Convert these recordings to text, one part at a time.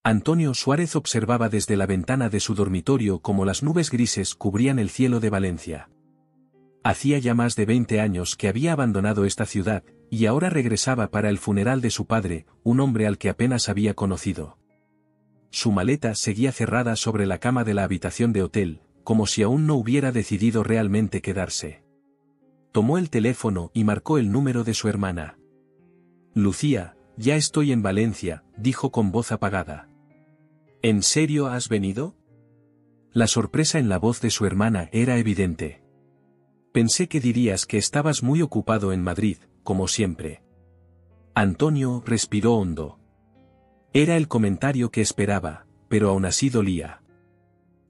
Antonio Suárez observaba desde la ventana de su dormitorio cómo las nubes grises cubrían el cielo de Valencia. Hacía ya más de 20 años que había abandonado esta ciudad, y ahora regresaba para el funeral de su padre, un hombre al que apenas había conocido. Su maleta seguía cerrada sobre la cama de la habitación de hotel, como si aún no hubiera decidido realmente quedarse. Tomó el teléfono y marcó el número de su hermana. «Lucía, ya estoy en Valencia», dijo con voz apagada. «¿En serio has venido?» La sorpresa en la voz de su hermana era evidente. «Pensé que dirías que estabas muy ocupado en Madrid, como siempre». Antonio respiró hondo. Era el comentario que esperaba, pero aún así dolía.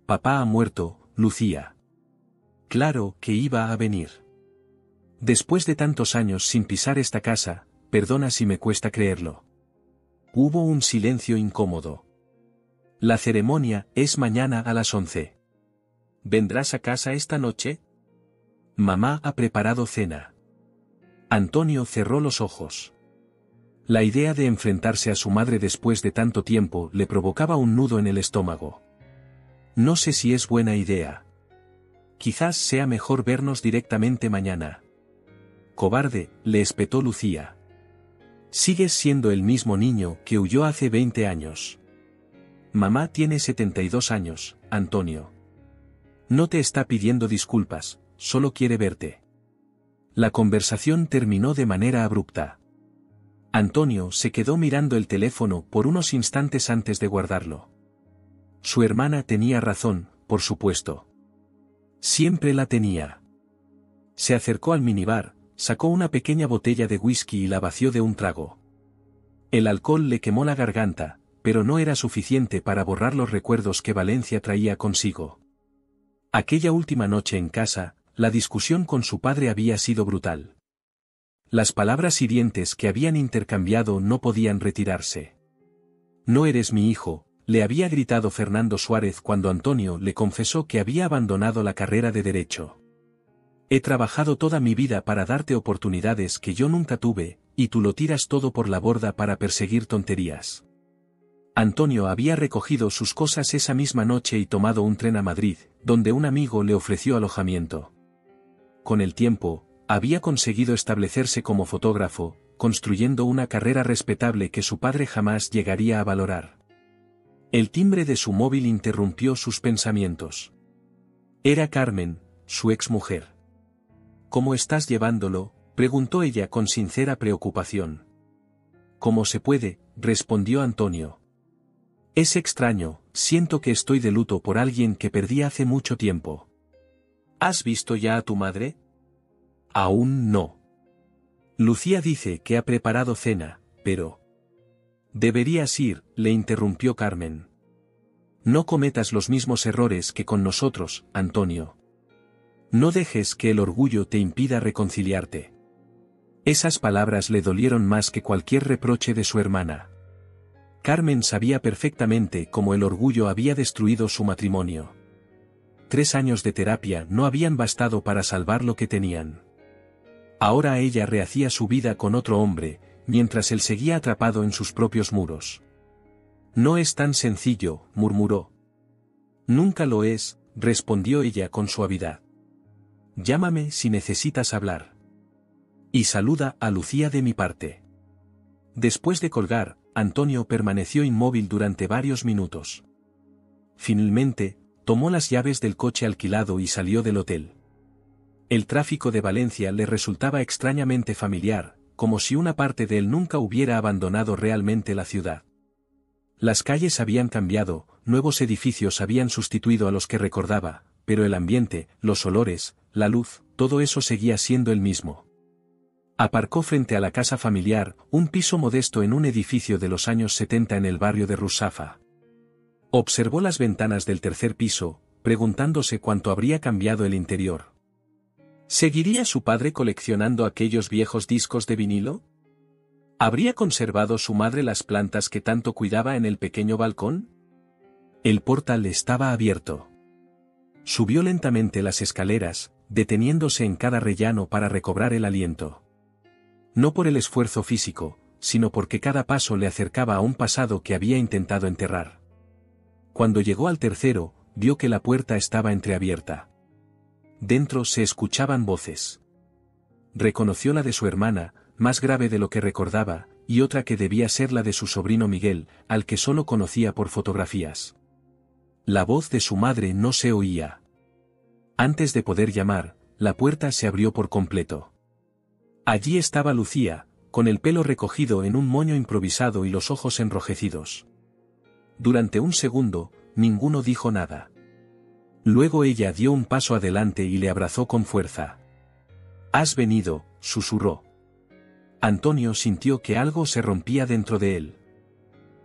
«Papá ha muerto, Lucía». Claro que iba a venir. Después de tantos años sin pisar esta casa, perdona si me cuesta creerlo. Hubo un silencio incómodo. La ceremonia es mañana a las 11. ¿Vendrás a casa esta noche? Mamá ha preparado cena. Antonio cerró los ojos. La idea de enfrentarse a su madre después de tanto tiempo le provocaba un nudo en el estómago. No sé si es buena idea. Quizás sea mejor vernos directamente mañana. Cobarde, le espetó Lucía. Sigues siendo el mismo niño que huyó hace 20 años. Mamá tiene 72 años, Antonio. No te está pidiendo disculpas, solo quiere verte. La conversación terminó de manera abrupta. Antonio se quedó mirando el teléfono por unos instantes antes de guardarlo. Su hermana tenía razón, por supuesto. Siempre la tenía. Se acercó al minibar, sacó una pequeña botella de whisky y la vació de un trago. El alcohol le quemó la garganta, pero no era suficiente para borrar los recuerdos que Valencia traía consigo. Aquella última noche en casa, la discusión con su padre había sido brutal. Las palabras hirientes que habían intercambiado no podían retirarse. «No eres mi hijo», le había gritado Fernando Suárez cuando Antonio le confesó que había abandonado la carrera de Derecho. «He trabajado toda mi vida para darte oportunidades que yo nunca tuve, y tú lo tiras todo por la borda para perseguir tonterías». Antonio había recogido sus cosas esa misma noche y tomado un tren a Madrid, donde un amigo le ofreció alojamiento. Con el tiempo, había conseguido establecerse como fotógrafo, construyendo una carrera respetable que su padre jamás llegaría a valorar. El timbre de su móvil interrumpió sus pensamientos. Era Carmen, su exmujer. «¿Cómo estás llevándolo?», preguntó ella con sincera preocupación. «¿Cómo se puede?», respondió Antonio. «Es extraño, siento que estoy de luto por alguien que perdí hace mucho tiempo». «¿Has visto ya a tu madre?» «Aún no. Lucía dice que ha preparado cena, pero...» «Deberías ir», le interrumpió Carmen. «No cometas los mismos errores que con nosotros, Antonio. No dejes que el orgullo te impida reconciliarte». Esas palabras le dolieron más que cualquier reproche de su hermana. Carmen sabía perfectamente cómo el orgullo había destruido su matrimonio. 3 años de terapia no habían bastado para salvar lo que tenían. Ahora ella rehacía su vida con otro hombre, mientras él seguía atrapado en sus propios muros. «No es tan sencillo», murmuró. «Nunca lo es», respondió ella con suavidad. «Llámame si necesitas hablar. Y saluda a Lucía de mi parte». Después de colgar, Antonio permaneció inmóvil durante varios minutos. Finalmente, tomó las llaves del coche alquilado y salió del hotel. El tráfico de Valencia le resultaba extrañamente familiar, como si una parte de él nunca hubiera abandonado realmente la ciudad. Las calles habían cambiado, nuevos edificios habían sustituido a los que recordaba, pero el ambiente, los olores, la luz, todo eso seguía siendo el mismo. Aparcó frente a la casa familiar, un piso modesto en un edificio de los años 70 en el barrio de Rusafa. Observó las ventanas del tercer piso, preguntándose cuánto habría cambiado el interior. ¿Seguiría su padre coleccionando aquellos viejos discos de vinilo? ¿Habría conservado su madre las plantas que tanto cuidaba en el pequeño balcón? El portal estaba abierto. Subió lentamente las escaleras, deteniéndose en cada rellano para recobrar el aliento. No por el esfuerzo físico, sino porque cada paso le acercaba a un pasado que había intentado enterrar. Cuando llegó al tercero, vio que la puerta estaba entreabierta. Dentro se escuchaban voces. Reconoció la de su hermana, más grave de lo que recordaba, y otra que debía ser la de su sobrino Miguel, al que solo conocía por fotografías. La voz de su madre no se oía. Antes de poder llamar, la puerta se abrió por completo. Allí estaba Lucía, con el pelo recogido en un moño improvisado y los ojos enrojecidos. Durante un segundo, ninguno dijo nada. Luego ella dio un paso adelante y le abrazó con fuerza. «Has venido», susurró. Antonio sintió que algo se rompía dentro de él.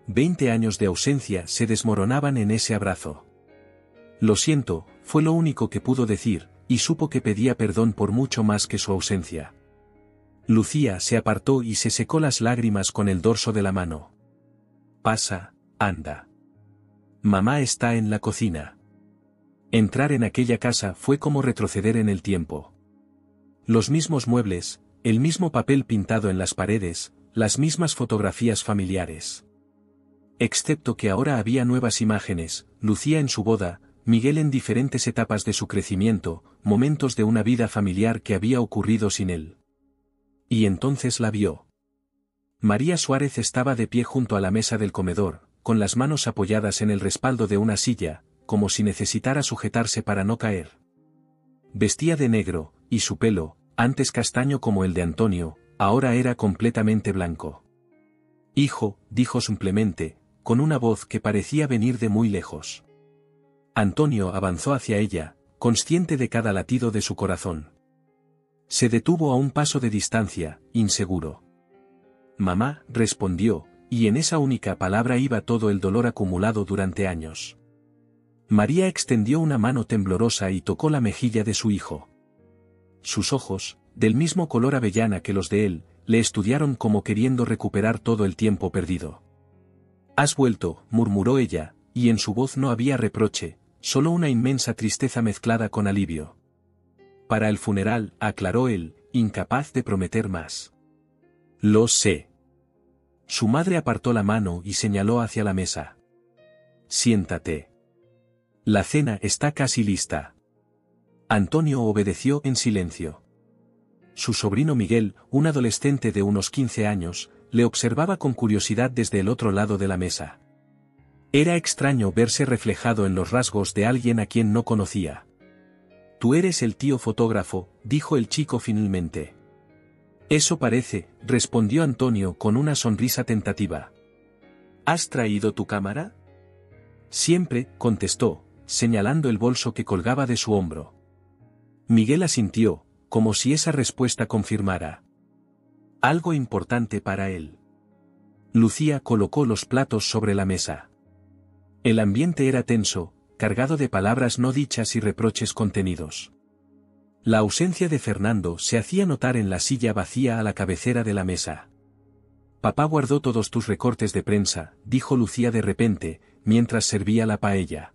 20 años de ausencia se desmoronaban en ese abrazo. «Lo siento», fue lo único que pudo decir, y supo que pedía perdón por mucho más que su ausencia. Lucía se apartó y se secó las lágrimas con el dorso de la mano. «Pasa, anda. Mamá está en la cocina». Entrar en aquella casa fue como retroceder en el tiempo. Los mismos muebles, el mismo papel pintado en las paredes, las mismas fotografías familiares. Excepto que ahora había nuevas imágenes, Lucía en su boda, Miguel en diferentes etapas de su crecimiento, momentos de una vida familiar que había ocurrido sin él. Y entonces la vio. María Suárez estaba de pie junto a la mesa del comedor, con las manos apoyadas en el respaldo de una silla, como si necesitara sujetarse para no caer. Vestía de negro, y su pelo, antes castaño como el de Antonio, ahora era completamente blanco. «Hijo», dijo simplemente, con una voz que parecía venir de muy lejos. Antonio avanzó hacia ella, consciente de cada latido de su corazón. Se detuvo a un paso de distancia, inseguro. «Mamá», respondió, y en esa única palabra iba todo el dolor acumulado durante años. María extendió una mano temblorosa y tocó la mejilla de su hijo. Sus ojos, del mismo color avellana que los de él, le estudiaron como queriendo recuperar todo el tiempo perdido. «Has vuelto», murmuró ella, y en su voz no había reproche, solo una inmensa tristeza mezclada con alivio. «Para el funeral», aclaró él, incapaz de prometer más. «Lo sé». Su madre apartó la mano y señaló hacia la mesa. «Siéntate. La cena está casi lista». Antonio obedeció en silencio. Su sobrino Miguel, un adolescente de unos 15 años, le observaba con curiosidad desde el otro lado de la mesa. Era extraño verse reflejado en los rasgos de alguien a quien no conocía. «Tú eres el tío fotógrafo», dijo el chico finalmente. «Eso parece», respondió Antonio con una sonrisa tentativa. «¿Has traído tu cámara?» «Siempre», contestó, señalando el bolso que colgaba de su hombro. Miguel asintió, como si esa respuesta confirmara algo importante para él. Lucía colocó los platos sobre la mesa. El ambiente era tenso, cargado de palabras no dichas y reproches contenidos. La ausencia de Fernando se hacía notar en la silla vacía a la cabecera de la mesa. «Papá guardó todos tus recortes de prensa», dijo Lucía de repente, mientras servía la paella.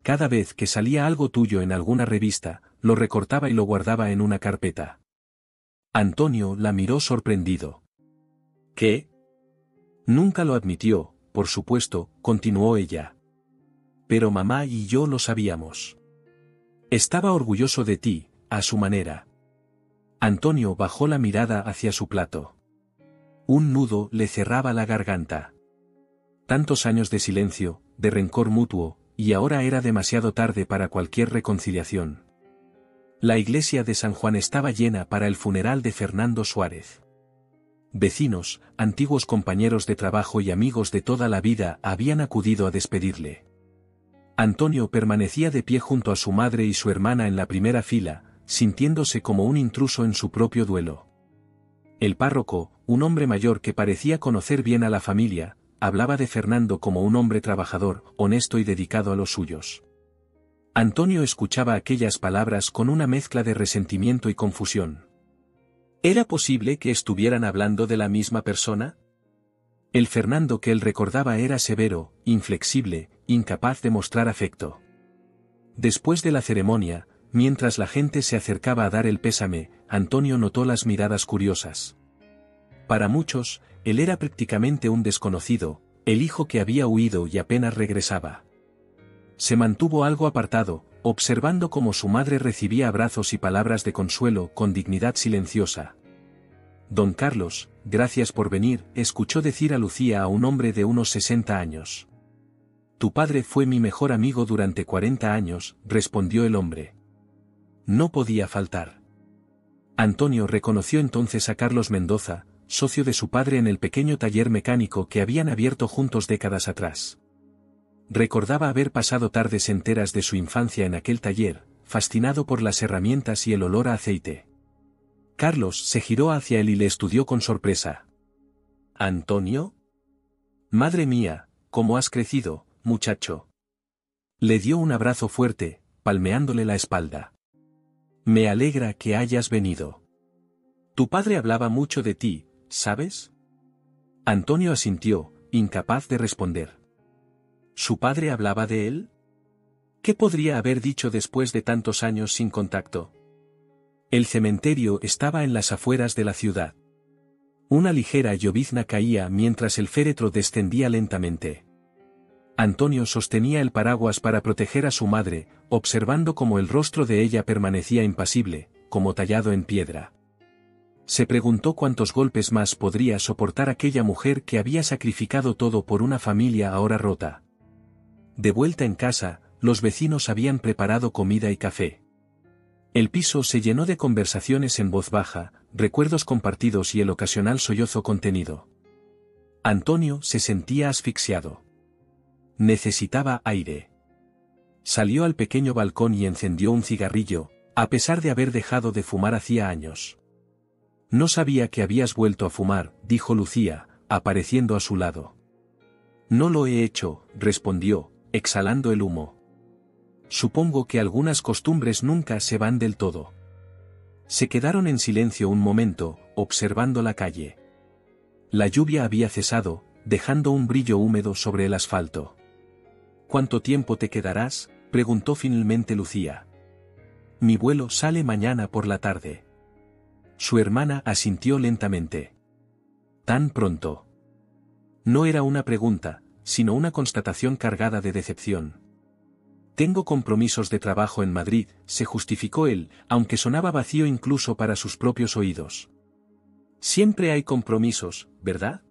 «Cada vez que salía algo tuyo en alguna revista, lo recortaba y lo guardaba en una carpeta». Antonio la miró sorprendido. «¿Qué?» «Nunca lo admitió, por supuesto», continuó ella. «Pero mamá y yo lo sabíamos. Estaba orgulloso de ti, a su manera». Antonio bajó la mirada hacia su plato. Un nudo le cerraba la garganta. Tantos años de silencio, de rencor mutuo, y ahora era demasiado tarde para cualquier reconciliación. La iglesia de San Juan estaba llena para el funeral de Fernando Suárez. Vecinos, antiguos compañeros de trabajo y amigos de toda la vida habían acudido a despedirle. Antonio permanecía de pie junto a su madre y su hermana en la primera fila, sintiéndose como un intruso en su propio duelo. El párroco, un hombre mayor que parecía conocer bien a la familia, hablaba de Fernando como un hombre trabajador, honesto y dedicado a los suyos. Antonio escuchaba aquellas palabras con una mezcla de resentimiento y confusión. ¿Era posible que estuvieran hablando de la misma persona? El Fernando que él recordaba era severo, inflexible, incapaz de mostrar afecto. Después de la ceremonia, mientras la gente se acercaba a dar el pésame, Antonio notó las miradas curiosas. Para muchos, él era prácticamente un desconocido, el hijo que había huido y apenas regresaba. Se mantuvo algo apartado, observando cómo su madre recibía abrazos y palabras de consuelo con dignidad silenciosa. Don Carlos, gracias por venir, escuchó decir a Lucía a un hombre de unos 60 años. Tu padre fue mi mejor amigo durante 40 años, respondió el hombre. No podía faltar. Antonio reconoció entonces a Carlos Mendoza, socio de su padre en el pequeño taller mecánico que habían abierto juntos décadas atrás. Recordaba haber pasado tardes enteras de su infancia en aquel taller, fascinado por las herramientas y el olor a aceite. Carlos se giró hacia él y le estudió con sorpresa. ¿Antonio? Madre mía, ¿cómo has crecido, muchacho? Le dio un abrazo fuerte, palmeándole la espalda. Me alegra que hayas venido. Tu padre hablaba mucho de ti, ¿sabes? Antonio asintió, incapaz de responder. ¿Su padre hablaba de él? ¿Qué podría haber dicho después de tantos años sin contacto? El cementerio estaba en las afueras de la ciudad. Una ligera llovizna caía mientras el féretro descendía lentamente. Antonio sostenía el paraguas para proteger a su madre, observando cómo el rostro de ella permanecía impasible, como tallado en piedra. Se preguntó cuántos golpes más podría soportar aquella mujer que había sacrificado todo por una familia ahora rota. De vuelta en casa, los vecinos habían preparado comida y café. El piso se llenó de conversaciones en voz baja, recuerdos compartidos y el ocasional sollozo contenido. Antonio se sentía asfixiado. Necesitaba aire. Salió al pequeño balcón y encendió un cigarrillo, a pesar de haber dejado de fumar hacía años. No sabía que habías vuelto a fumar, dijo Lucía, apareciendo a su lado. No lo he hecho, respondió, exhalando el humo. Supongo que algunas costumbres nunca se van del todo. Se quedaron en silencio un momento, observando la calle. La lluvia había cesado, dejando un brillo húmedo sobre el asfalto. ¿Cuánto tiempo te quedarás?, preguntó finalmente Lucía. Mi vuelo sale mañana por la tarde. Su hermana asintió lentamente. ¿Tan pronto? No era una pregunta, sino una constatación cargada de decepción. Tengo compromisos de trabajo en Madrid, se justificó él, aunque sonaba vacío incluso para sus propios oídos. Siempre hay compromisos, ¿verdad?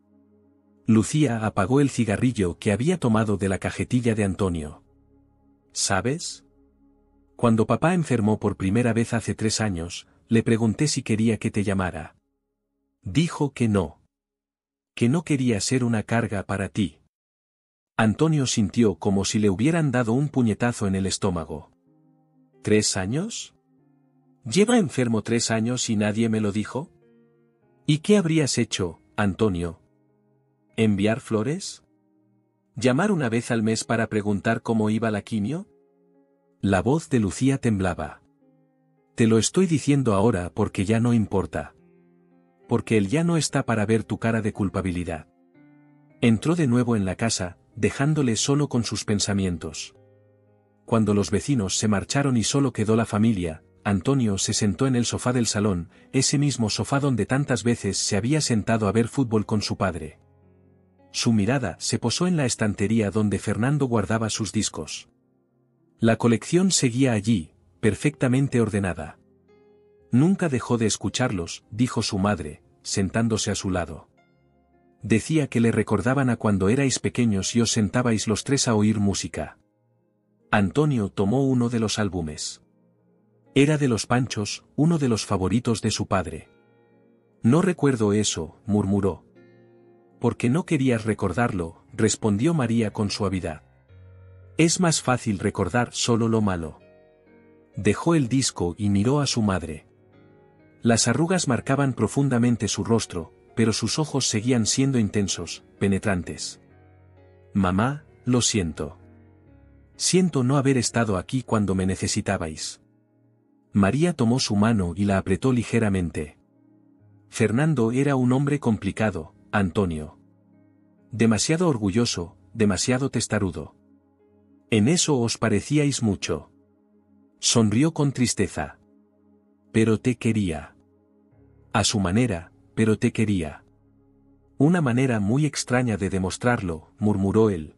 Lucía apagó el cigarrillo que había tomado de la cajetilla de Antonio. ¿Sabes? Cuando papá enfermó por primera vez hace 3 años, le pregunté si quería que te llamara. Dijo que no. Que no quería ser una carga para ti. Antonio sintió como si le hubieran dado un puñetazo en el estómago. ¿3 años? ¿Lleva enfermo 3 años y nadie me lo dijo? ¿Y qué habrías hecho, Antonio? ¿Enviar flores? ¿Llamar una vez al mes para preguntar cómo iba la quimio? La voz de Lucía temblaba. Te lo estoy diciendo ahora porque ya no importa. Porque él ya no está para ver tu cara de culpabilidad. Entró de nuevo en la casa, dejándole solo con sus pensamientos. Cuando los vecinos se marcharon y solo quedó la familia, Antonio se sentó en el sofá del salón, ese mismo sofá donde tantas veces se había sentado a ver fútbol con su padre. Su mirada se posó en la estantería donde Fernando guardaba sus discos. La colección seguía allí, perfectamente ordenada. Nunca dejó de escucharlos, dijo su madre, sentándose a su lado. Decía que le recordaban a cuando erais pequeños y os sentabais los 3 a oír música. Antonio tomó uno de los álbumes. Era de los Panchos, uno de los favoritos de su padre. No recuerdo eso, murmuró. Porque no querías recordarlo, respondió María con suavidad. Es más fácil recordar solo lo malo. Dejó el disco y miró a su madre. Las arrugas marcaban profundamente su rostro, pero sus ojos seguían siendo intensos, penetrantes. Mamá, lo siento. Siento no haber estado aquí cuando me necesitabais. María tomó su mano y la apretó ligeramente. Fernando era un hombre complicado, Antonio. Demasiado orgulloso, demasiado testarudo. En eso os parecíais mucho. Sonrió con tristeza. Pero te quería. A su manera, pero te quería. Una manera muy extraña de demostrarlo, murmuró él.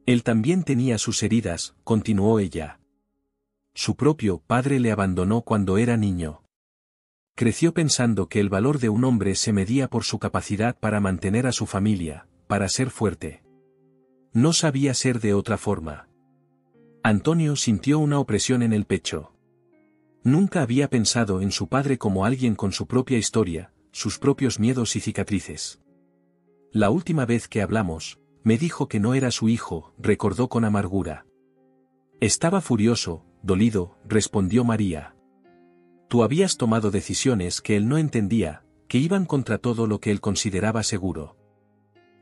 Él también tenía sus heridas, continuó ella. Su propio padre le abandonó cuando era niño. Creció pensando que el valor de un hombre se medía por su capacidad para mantener a su familia, para ser fuerte. No sabía ser de otra forma. Antonio sintió una opresión en el pecho. Nunca había pensado en su padre como alguien con su propia historia, sus propios miedos y cicatrices. La última vez que hablamos, me dijo que no era su hijo, recordó con amargura. Estaba furioso, dolido, respondió María. Tú habías tomado decisiones que él no entendía, que iban contra todo lo que él consideraba seguro.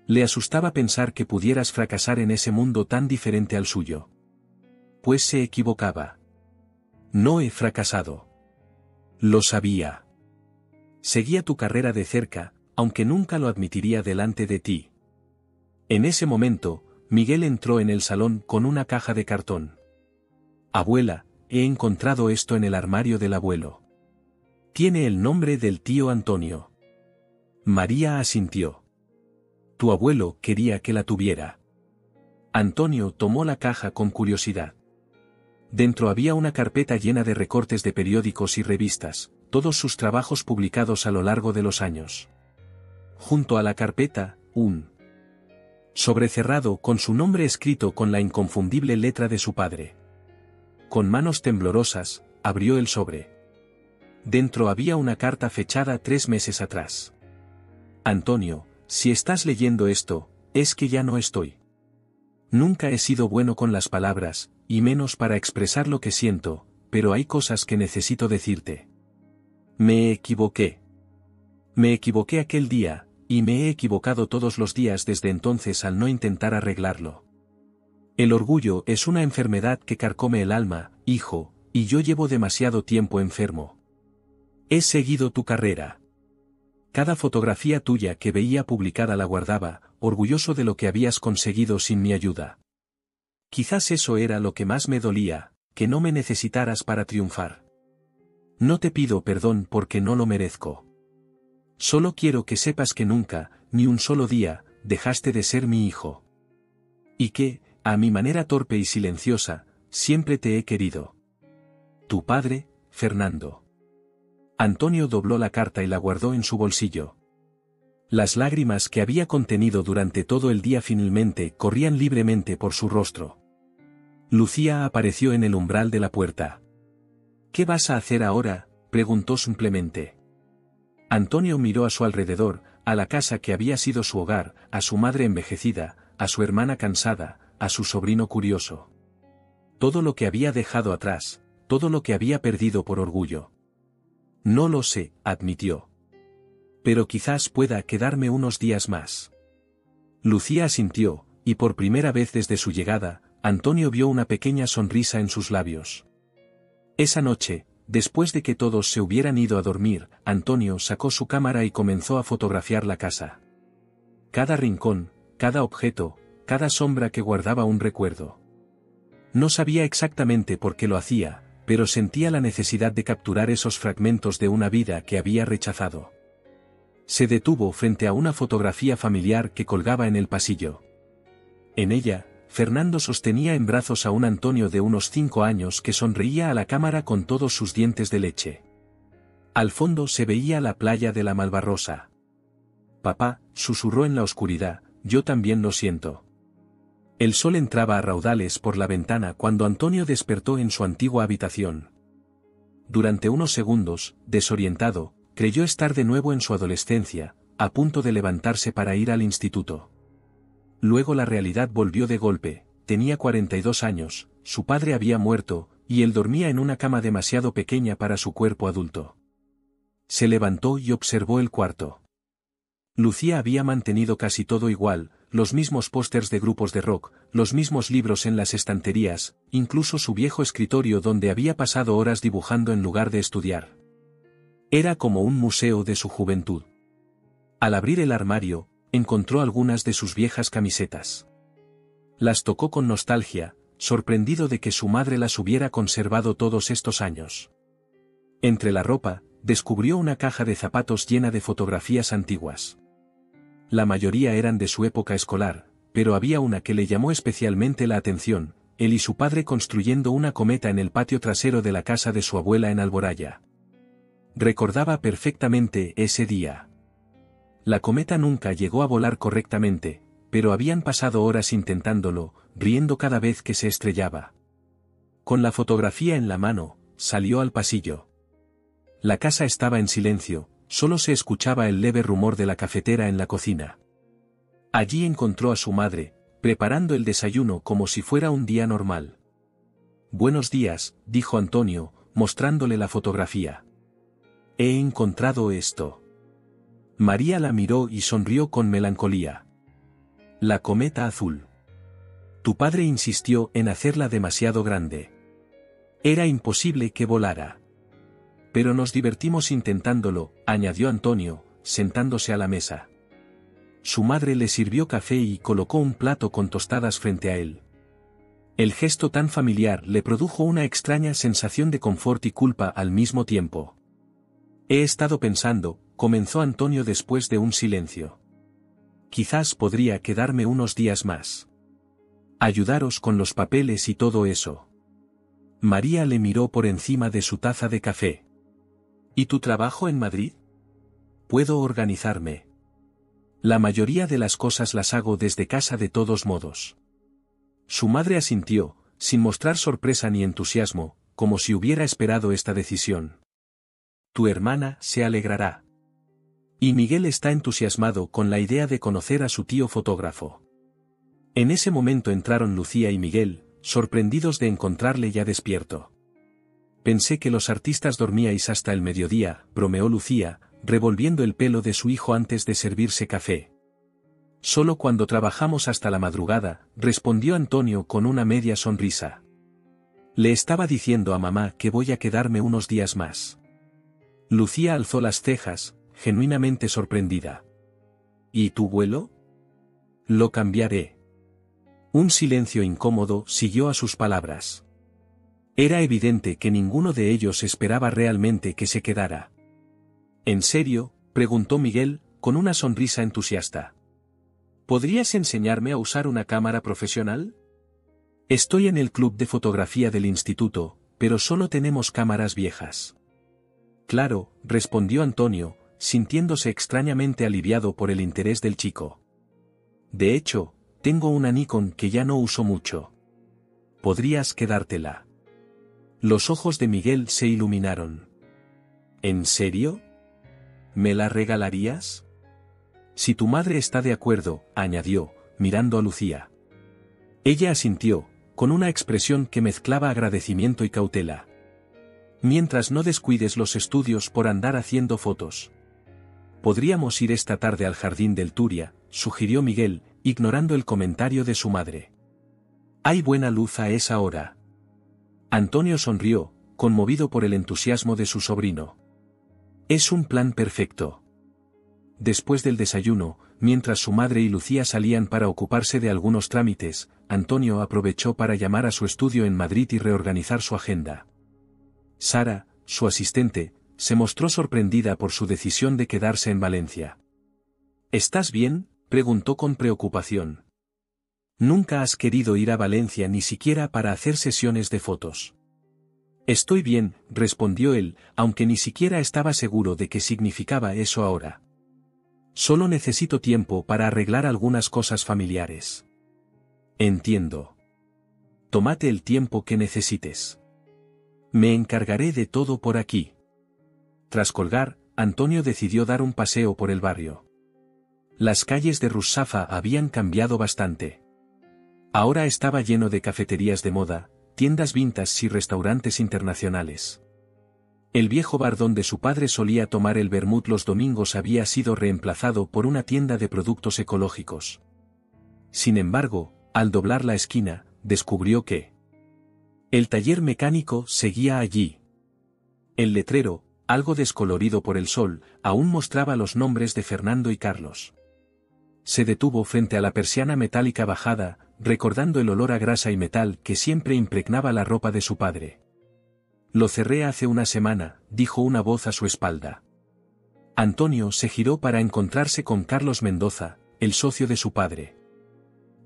Le asustaba pensar que pudieras fracasar en ese mundo tan diferente al suyo. Pues se equivocaba. No he fracasado. Lo sabía. Seguía tu carrera de cerca, aunque nunca lo admitiría delante de ti. En ese momento, Miguel entró en el salón con una caja de cartón. Abuela, he encontrado esto en el armario del abuelo. Tiene el nombre del tío Antonio. María asintió. Tu abuelo quería que la tuviera. Antonio tomó la caja con curiosidad. Dentro había una carpeta llena de recortes de periódicos y revistas, todos sus trabajos publicados a lo largo de los años. Junto a la carpeta, un sobre cerrado con su nombre escrito con la inconfundible letra de su padre. Con manos temblorosas, abrió el sobre. Dentro había una carta fechada 3 meses atrás. Antonio, si estás leyendo esto, es que ya no estoy. Nunca he sido bueno con las palabras, y menos para expresar lo que siento, pero hay cosas que necesito decirte. Me equivoqué. Me equivoqué aquel día, y me he equivocado todos los días desde entonces al no intentar arreglarlo. El orgullo es una enfermedad que carcome el alma, hijo, y yo llevo demasiado tiempo enfermo. He seguido tu carrera. Cada fotografía tuya que veía publicada la guardaba, orgulloso de lo que habías conseguido sin mi ayuda. Quizás eso era lo que más me dolía, que no me necesitaras para triunfar. No te pido perdón porque no lo merezco. Solo quiero que sepas que nunca, ni un solo día, dejaste de ser mi hijo. Y que, a mi manera torpe y silenciosa, siempre te he querido. Tu padre, Fernando. Antonio dobló la carta y la guardó en su bolsillo. Las lágrimas que había contenido durante todo el día finalmente corrían libremente por su rostro. Lucía apareció en el umbral de la puerta. ¿Qué vas a hacer ahora?, preguntó simplemente. Antonio miró a su alrededor, a la casa que había sido su hogar, a su madre envejecida, a su hermana cansada, a su sobrino curioso. Todo lo que había dejado atrás, todo lo que había perdido por orgullo. No lo sé, admitió. Pero quizás pueda quedarme unos días más. Lucía asintió, y por primera vez desde su llegada, Antonio vio una pequeña sonrisa en sus labios. Esa noche, después de que todos se hubieran ido a dormir, Antonio sacó su cámara y comenzó a fotografiar la casa. Cada rincón, cada objeto, cada sombra que guardaba un recuerdo. No sabía exactamente por qué lo hacía, pero sentía la necesidad de capturar esos fragmentos de una vida que había rechazado. Se detuvo frente a una fotografía familiar que colgaba en el pasillo. En ella, Fernando sostenía en brazos a un Antonio de unos 5 años que sonreía a la cámara con todos sus dientes de leche. Al fondo se veía la playa de la Malvarrosa. Papá, susurró en la oscuridad, yo también lo siento. El sol entraba a raudales por la ventana cuando Antonio despertó en su antigua habitación. Durante unos segundos, desorientado, creyó estar de nuevo en su adolescencia, a punto de levantarse para ir al instituto. Luego la realidad volvió de golpe, tenía 42 años, su padre había muerto, y él dormía en una cama demasiado pequeña para su cuerpo adulto. Se levantó y observó el cuarto. Lucía había mantenido casi todo igual, los mismos pósters de grupos de rock, los mismos libros en las estanterías, incluso su viejo escritorio donde había pasado horas dibujando en lugar de estudiar. Era como un museo de su juventud. Al abrir el armario, encontró algunas de sus viejas camisetas. Las tocó con nostalgia, sorprendido de que su madre las hubiera conservado todos estos años. Entre la ropa, descubrió una caja de zapatos llena de fotografías antiguas. La mayoría eran de su época escolar, pero había una que le llamó especialmente la atención: él y su padre construyendo una cometa en el patio trasero de la casa de su abuela en Alboraya. Recordaba perfectamente ese día. La cometa nunca llegó a volar correctamente, pero habían pasado horas intentándolo, riendo cada vez que se estrellaba. Con la fotografía en la mano, salió al pasillo. La casa estaba en silencio, solo se escuchaba el leve rumor de la cafetera en la cocina. Allí encontró a su madre, preparando el desayuno como si fuera un día normal. «Buenos días», dijo Antonio, mostrándole la fotografía. «He encontrado esto». María la miró y sonrió con melancolía. «La cometa azul. Tu padre insistió en hacerla demasiado grande. Era imposible que volara. Pero nos divertimos intentándolo», añadió Antonio, sentándose a la mesa. Su madre le sirvió café y colocó un plato con tostadas frente a él. El gesto tan familiar le produjo una extraña sensación de confort y culpa al mismo tiempo. «He estado pensando», comenzó Antonio después de un silencio. «Quizás podría quedarme unos días más. Ayudaros con los papeles y todo eso». María le miró por encima de su taza de café. «¿Y tu trabajo en Madrid?» «Puedo organizarme. La mayoría de las cosas las hago desde casa de todos modos». Su madre asintió, sin mostrar sorpresa ni entusiasmo, como si hubiera esperado esta decisión. «Tu hermana se alegrará». Y Miguel está entusiasmado con la idea de conocer a su tío fotógrafo. En ese momento entraron Lucía y Miguel, sorprendidos de encontrarle ya despierto. «Pensé que los artistas dormíais hasta el mediodía», bromeó Lucía, revolviendo el pelo de su hijo antes de servirse café. «Solo cuando trabajamos hasta la madrugada», respondió Antonio con una media sonrisa. «Le estaba diciendo a mamá que voy a quedarme unos días más». Lucía alzó las cejas, genuinamente sorprendida. «¿Y tu vuelo?» «Lo cambiaré». Un silencio incómodo siguió a sus palabras. Era evidente que ninguno de ellos esperaba realmente que se quedara. «¿En serio?», preguntó Miguel, con una sonrisa entusiasta. «¿Podrías enseñarme a usar una cámara profesional?» «Estoy en el club de fotografía del instituto, pero solo tenemos cámaras viejas». «Claro», respondió Antonio, sintiéndose extrañamente aliviado por el interés del chico. «De hecho, tengo una Nikon que ya no uso mucho. Podrías quedártela». Los ojos de Miguel se iluminaron. «¿En serio? ¿Me la regalarías?» «Si tu madre está de acuerdo», añadió, mirando a Lucía. Ella asintió, con una expresión que mezclaba agradecimiento y cautela. «Mientras no descuides los estudios por andar haciendo fotos». «Podríamos ir esta tarde al jardín del Turia», sugirió Miguel, ignorando el comentario de su madre. «Hay buena luz a esa hora». Antonio sonrió, conmovido por el entusiasmo de su sobrino. «Es un plan perfecto». Después del desayuno, mientras su madre y Lucía salían para ocuparse de algunos trámites, Antonio aprovechó para llamar a su estudio en Madrid y reorganizar su agenda. Sara, su asistente, se mostró sorprendida por su decisión de quedarse en Valencia. «¿Estás bien?», preguntó con preocupación. «Nunca has querido ir a Valencia ni siquiera para hacer sesiones de fotos». «Estoy bien», respondió él, aunque ni siquiera estaba seguro de qué significaba eso ahora. «Solo necesito tiempo para arreglar algunas cosas familiares». «Entiendo. Tómate el tiempo que necesites. Me encargaré de todo por aquí». Tras colgar, Antonio decidió dar un paseo por el barrio. Las calles de Russafa habían cambiado bastante. Ahora estaba lleno de cafeterías de moda, tiendas vintage y restaurantes internacionales. El viejo bar donde su padre solía tomar el vermut los domingos había sido reemplazado por una tienda de productos ecológicos. Sin embargo, al doblar la esquina, descubrió que el taller mecánico seguía allí. El letrero, algo descolorido por el sol, aún mostraba los nombres de Fernando y Carlos. Se detuvo frente a la persiana metálica bajada, recordando el olor a grasa y metal que siempre impregnaba la ropa de su padre. «Lo cerré hace una semana», dijo una voz a su espalda. Antonio se giró para encontrarse con Carlos Mendoza, el socio de su padre.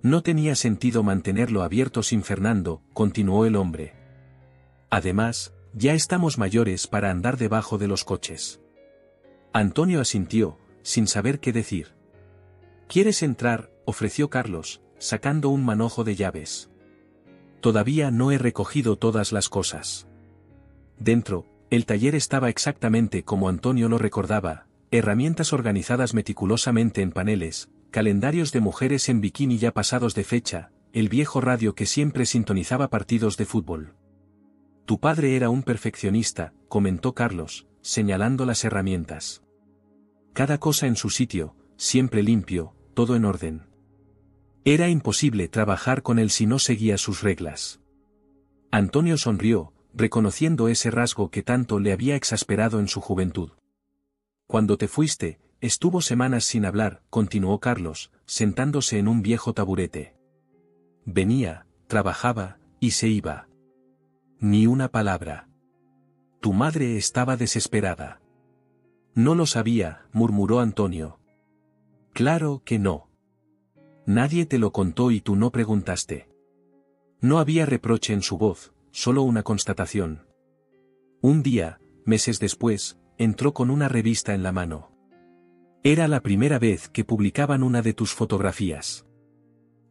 No tenía sentido mantenerlo abierto sin Fernando, continuó el hombre. Además, ya estamos mayores para andar debajo de los coches. Antonio asintió, sin saber qué decir. ¿Quieres entrar?, ofreció Carlos, sacando un manojo de llaves. Todavía no he recogido todas las cosas. Dentro, el taller estaba exactamente como Antonio lo recordaba, herramientas organizadas meticulosamente en paneles, calendarios de mujeres en bikini ya pasados de fecha, el viejo radio que siempre sintonizaba partidos de fútbol. Tu padre era un perfeccionista, comentó Carlos, señalando las herramientas. Cada cosa en su sitio, siempre limpio, todo en orden. Era imposible trabajar con él si no seguía sus reglas. Antonio sonrió, reconociendo ese rasgo que tanto le había exasperado en su juventud. Cuando te fuiste, estuvo semanas sin hablar, continuó Carlos, sentándose en un viejo taburete. Venía, trabajaba, y se iba. Ni una palabra. Tu madre estaba desesperada. No lo sabía, murmuró Antonio. Claro que no. Nadie te lo contó y tú no preguntaste. No había reproche en su voz, solo una constatación. Un día, meses después, entró con una revista en la mano. Era la primera vez que publicaban una de tus fotografías.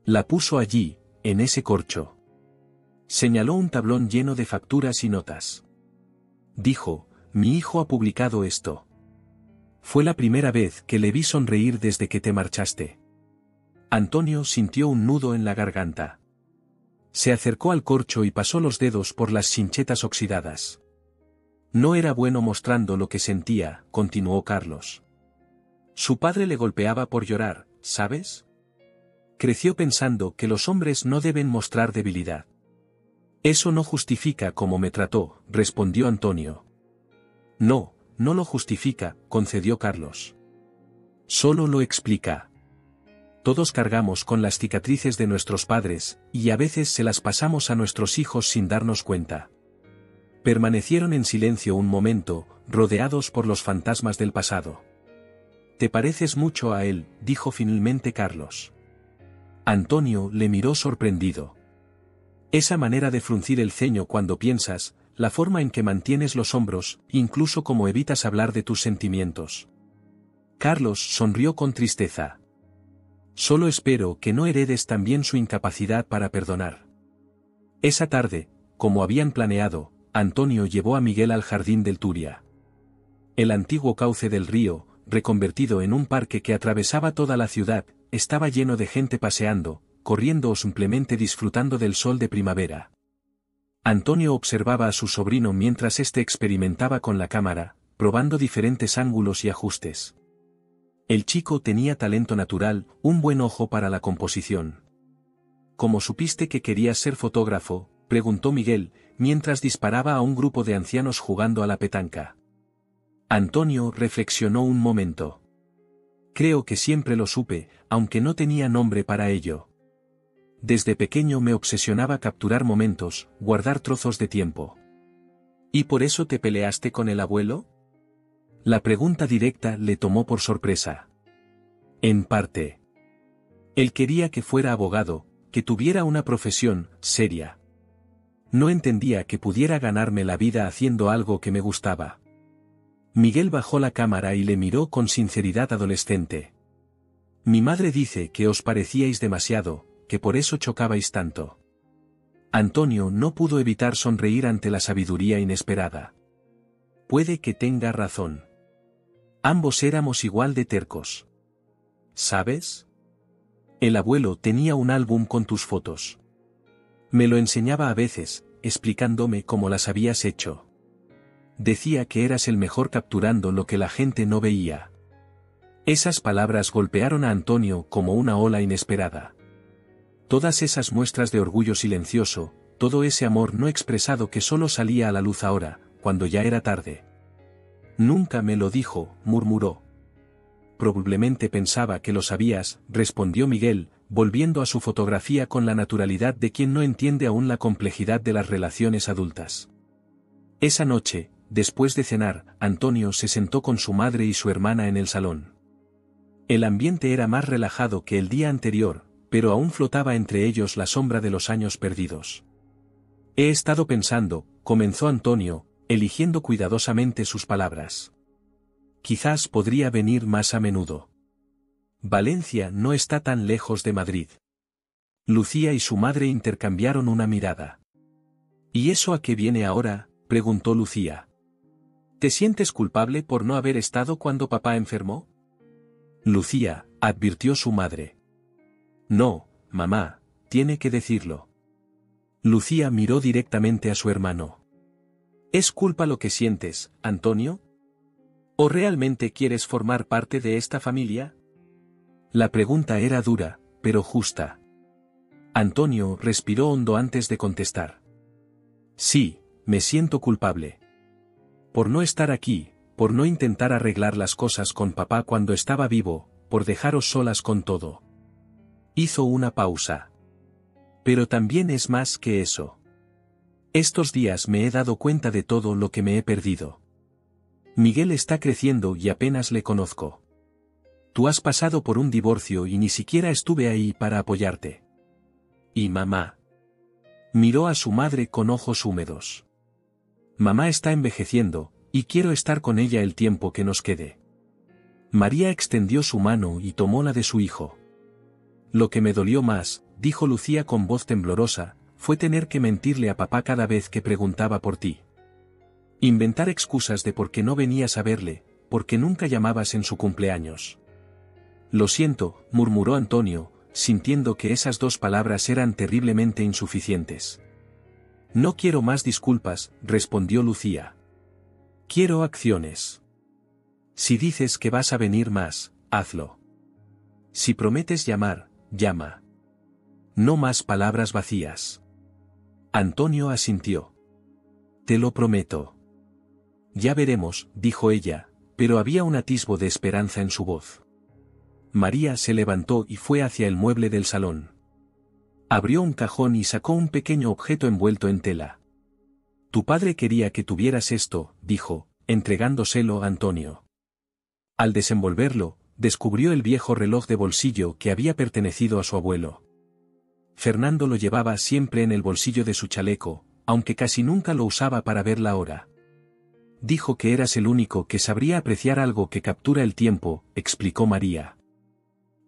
La puso allí, en ese corcho. Señaló un tablón lleno de facturas y notas. Dijo, mi hijo ha publicado esto. Fue la primera vez que le vi sonreír desde que te marchaste. Antonio sintió un nudo en la garganta. Se acercó al corcho y pasó los dedos por las chinchetas oxidadas. No era bueno mostrando lo que sentía, continuó Carlos. Su padre le golpeaba por llorar, ¿sabes? Creció pensando que los hombres no deben mostrar debilidad. Eso no justifica cómo me trató, respondió Antonio. No, no lo justifica, concedió Carlos. Solo lo explica. Todos cargamos con las cicatrices de nuestros padres, y a veces se las pasamos a nuestros hijos sin darnos cuenta. Permanecieron en silencio un momento, rodeados por los fantasmas del pasado. Te pareces mucho a él, dijo finalmente Carlos. Antonio le miró sorprendido. Esa manera de fruncir el ceño cuando piensas, la forma en que mantienes los hombros, incluso como evitas hablar de tus sentimientos. Carlos sonrió con tristeza. Solo espero que no heredes también su incapacidad para perdonar. Esa tarde, como habían planeado, Antonio llevó a Miguel al jardín del Turia. El antiguo cauce del río, reconvertido en un parque que atravesaba toda la ciudad, estaba lleno de gente paseando, corriendo o simplemente disfrutando del sol de primavera. Antonio observaba a su sobrino mientras éste experimentaba con la cámara, probando diferentes ángulos y ajustes. El chico tenía talento natural, un buen ojo para la composición. ¿Cómo supiste que querías ser fotógrafo?, preguntó Miguel, mientras disparaba a un grupo de ancianos jugando a la petanca. Antonio reflexionó un momento. Creo que siempre lo supe, aunque no tenía nombre para ello. Desde pequeño me obsesionaba capturar momentos, guardar trozos de tiempo. ¿Y por eso te peleaste con el abuelo? La pregunta directa le tomó por sorpresa. En parte. Él quería que fuera abogado, que tuviera una profesión seria. No entendía que pudiera ganarme la vida haciendo algo que me gustaba. Miguel bajó la cámara y le miró con sinceridad adolescente. Mi madre dice que os parecíais demasiado, que por eso chocabais tanto. Antonio no pudo evitar sonreír ante la sabiduría inesperada. Puede que tenga razón. Ambos éramos igual de tercos. ¿Sabes? El abuelo tenía un álbum con tus fotos. Me lo enseñaba a veces, explicándome cómo las habías hecho. Decía que eras el mejor capturando lo que la gente no veía. Esas palabras golpearon a Antonio como una ola inesperada. Todas esas muestras de orgullo silencioso, todo ese amor no expresado que solo salía a la luz ahora, cuando ya era tarde. Nunca me lo dijo, murmuró. Probablemente pensaba que lo sabías, respondió Miguel, volviendo a su fotografía con la naturalidad de quien no entiende aún la complejidad de las relaciones adultas. Esa noche, después de cenar, Antonio se sentó con su madre y su hermana en el salón. El ambiente era más relajado que el día anterior, pero aún flotaba entre ellos la sombra de los años perdidos. He estado pensando, comenzó Antonio, eligiendo cuidadosamente sus palabras. Quizás podría venir más a menudo. Valencia no está tan lejos de Madrid. Lucía y su madre intercambiaron una mirada. ¿Y eso a qué viene ahora?, preguntó Lucía. ¿Te sientes culpable por no haber estado cuando papá enfermó? Lucía, advirtió su madre. No, mamá, tiene que decirlo. Lucía miró directamente a su hermano. ¿Es culpa lo que sientes, Antonio? ¿O realmente quieres formar parte de esta familia? La pregunta era dura, pero justa. Antonio respiró hondo antes de contestar. Sí, me siento culpable. Por no estar aquí, por no intentar arreglar las cosas con papá cuando estaba vivo, por dejaros solas con todo. Hizo una pausa. Pero también es más que eso. Estos días me he dado cuenta de todo lo que me he perdido. Miguel está creciendo y apenas le conozco. Tú has pasado por un divorcio y ni siquiera estuve ahí para apoyarte. ¿Y mamá? Miró a su madre con ojos húmedos. Mamá está envejeciendo, y quiero estar con ella el tiempo que nos quede. María extendió su mano y tomó la de su hijo. Lo que me dolió más, dijo Lucía con voz temblorosa, fue tener que mentirle a papá cada vez que preguntaba por ti. Inventar excusas de por qué no venías a verle, porque nunca llamabas en su cumpleaños. Lo siento, murmuró Antonio, sintiendo que esas dos palabras eran terriblemente insuficientes. No quiero más disculpas, respondió Lucía. Quiero acciones. Si dices que vas a venir más, hazlo. Si prometes llamar, llama. No más palabras vacías. Antonio asintió. Te lo prometo. Ya veremos, dijo ella, pero había un atisbo de esperanza en su voz. María se levantó y fue hacia el mueble del salón. Abrió un cajón y sacó un pequeño objeto envuelto en tela. Tu padre quería que tuvieras esto, dijo, entregándoselo a Antonio. Al desenvolverlo, descubrió el viejo reloj de bolsillo que había pertenecido a su abuelo. Fernando lo llevaba siempre en el bolsillo de su chaleco, aunque casi nunca lo usaba para ver la hora. Dijo que eras el único que sabría apreciar algo que captura el tiempo, explicó María.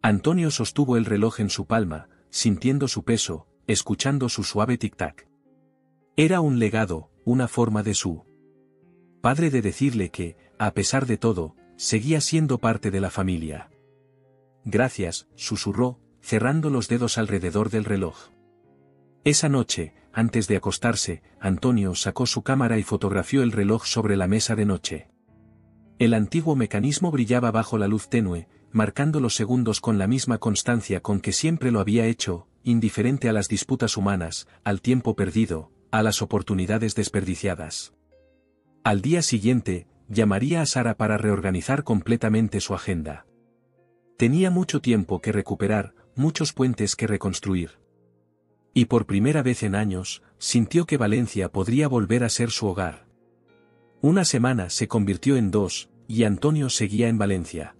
Antonio sostuvo el reloj en su palma, sintiendo su peso, escuchando su suave tic-tac. Era un legado, una forma de su padre de decirle que, a pesar de todo, seguía siendo parte de la familia. Gracias, susurró, cerrando los dedos alrededor del reloj. Esa noche, antes de acostarse, Antonio sacó su cámara y fotografió el reloj sobre la mesa de noche. El antiguo mecanismo brillaba bajo la luz tenue, marcando los segundos con la misma constancia con que siempre lo había hecho, indiferente a las disputas humanas, al tiempo perdido, a las oportunidades desperdiciadas. Al día siguiente, llamaría a Sara para reorganizar completamente su agenda. Tenía mucho tiempo que recuperar, muchos puentes que reconstruir. Y por primera vez en años, sintió que Valencia podría volver a ser su hogar. Una semana se convirtió en 2, y Antonio seguía en Valencia.